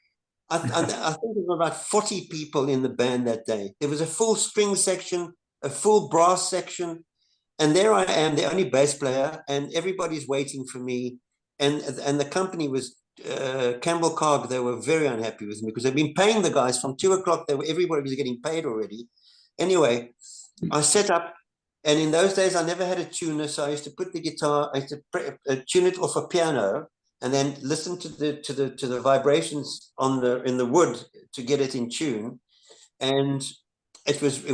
I think there were about 40 people in the band that day. There was a full string section, a full brass section, and there I am, the only bass player, and everybody's waiting for me. And the company was Campbell Cog. They were very unhappy with me because they've been paying the guys from 2 o'clock. Everybody was getting paid already. Anyway, I set up, and in those days I never had a tuner, so I used to put the guitar, I used to tune it off a piano, and then listen to the vibrations in the wood to get it in tune. And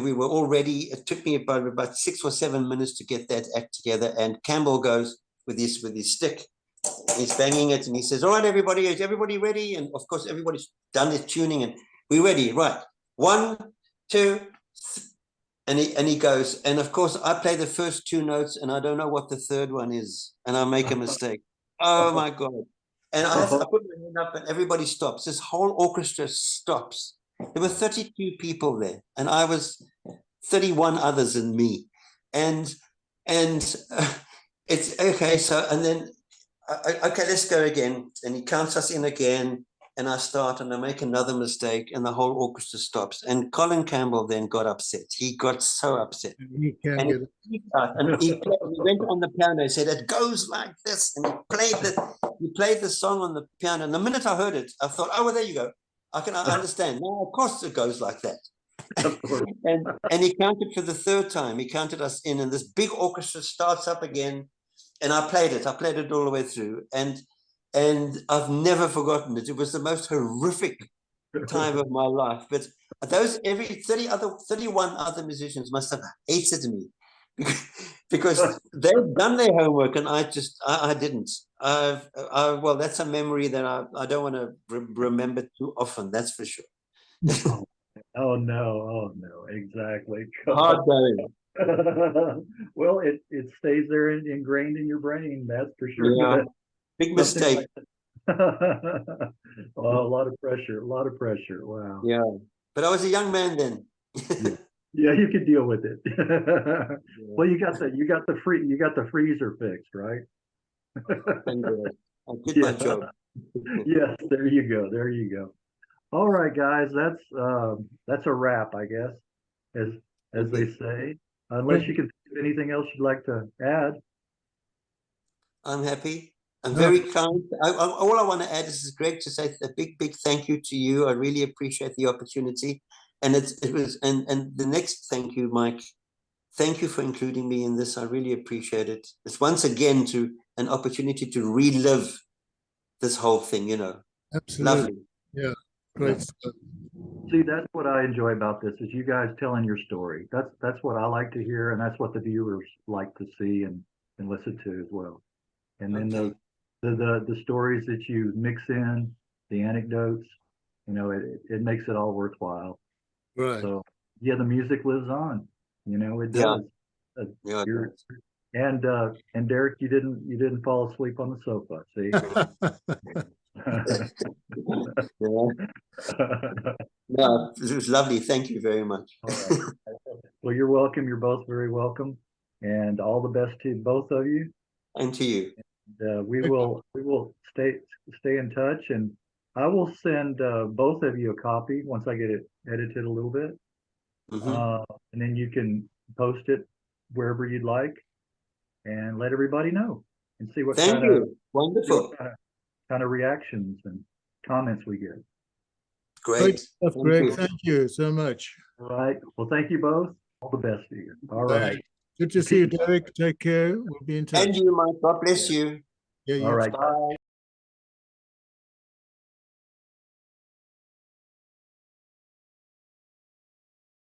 we were all ready. It took me about 6 or 7 minutes to get that act together. And Campbell goes with his stick, he's banging it, and he says, "All right, everybody, is everybody ready?" And of course, everybody's done their tuning, and we're ready. Right, 1, 2, and he goes, and of course, I play the first 2 notes, and I don't know what the third one is, and I make a mistake. Oh my God. And I put my hand up, and everybody stops. This whole orchestra stops. There were 32 people there, and I was 31 others and me. And it's okay. So, and then, okay, let's go again. And he counts us in again. And I start, and I make another mistake, and the whole orchestra stops. And Colin Campbell then got upset. He got so upset. You can And get it. he went on the piano and said, "It goes like this." And he played the song on the piano. And the minute I heard it, I thought, "Oh, well, there you go. I understand. Now, of course it goes like that." and he counted for the 3rd time. He counted us in, and this big orchestra starts up again. And I played it all the way through. And I've never forgotten it. It was the most horrific time of my life. But those 31 other musicians must have hated me because they've done their homework, and I didn't. Well, that's a memory that I don't want to remember too often. That's for sure. Oh no, exactly. Hard going. Well, it stays there ingrained in your brain, that's for sure. Yeah. Big mistake. Oh, a lot of pressure, a lot of pressure. Wow. Yeah. But I was a young man then. Yeah. Yeah, you could deal with it. Well, you got the freezer fixed, right? Thank God. I did my Yeah. job. Yes, there you go. There you go. All right, guys, that's a wrap, I guess, as they say. Unless you can think of anything else you'd like to add. I'm happy. I'm No. very kind. All I want to add is Greg to say a big, big thank you to you. I really appreciate the opportunity. And and the next thank you, Mike. Thank you for including me in this. I really appreciate it. It's once again an opportunity to relive this whole thing, Absolutely. Lovely. Yeah. Great Yeah. stuff. See, that's what I enjoy about this is you guys telling your story. That's what I like to hear, and that's what the viewers like to see and listen to as well. And then Okay. the stories that you mix in, the anecdotes, it makes it all worthwhile. Right. So yeah, the music lives on. It Yeah. does. Yeah, it You're, does. and Derek, you didn't fall asleep on the sofa. See. Yeah. No, it was lovely. Thank you very much. All right. Well, you're welcome. You're both very welcome, and all the best to both of you. And to you. We will stay in touch, and I will send both of you a copy once I get it edited a little bit, Mhm. and then you can post it wherever you'd like, and let everybody know and see what Thank kind you. of see Wonderful. what kind of reactions and comments we get. Great Great. stuff, Thank Greg. you. Thank you so much. All right. Well, thank you both. All the best to you. All right. Good to see you, Derek. Take care. We'll be in touch. And you, Mike. God bless you. Yeah, All you right. Bye.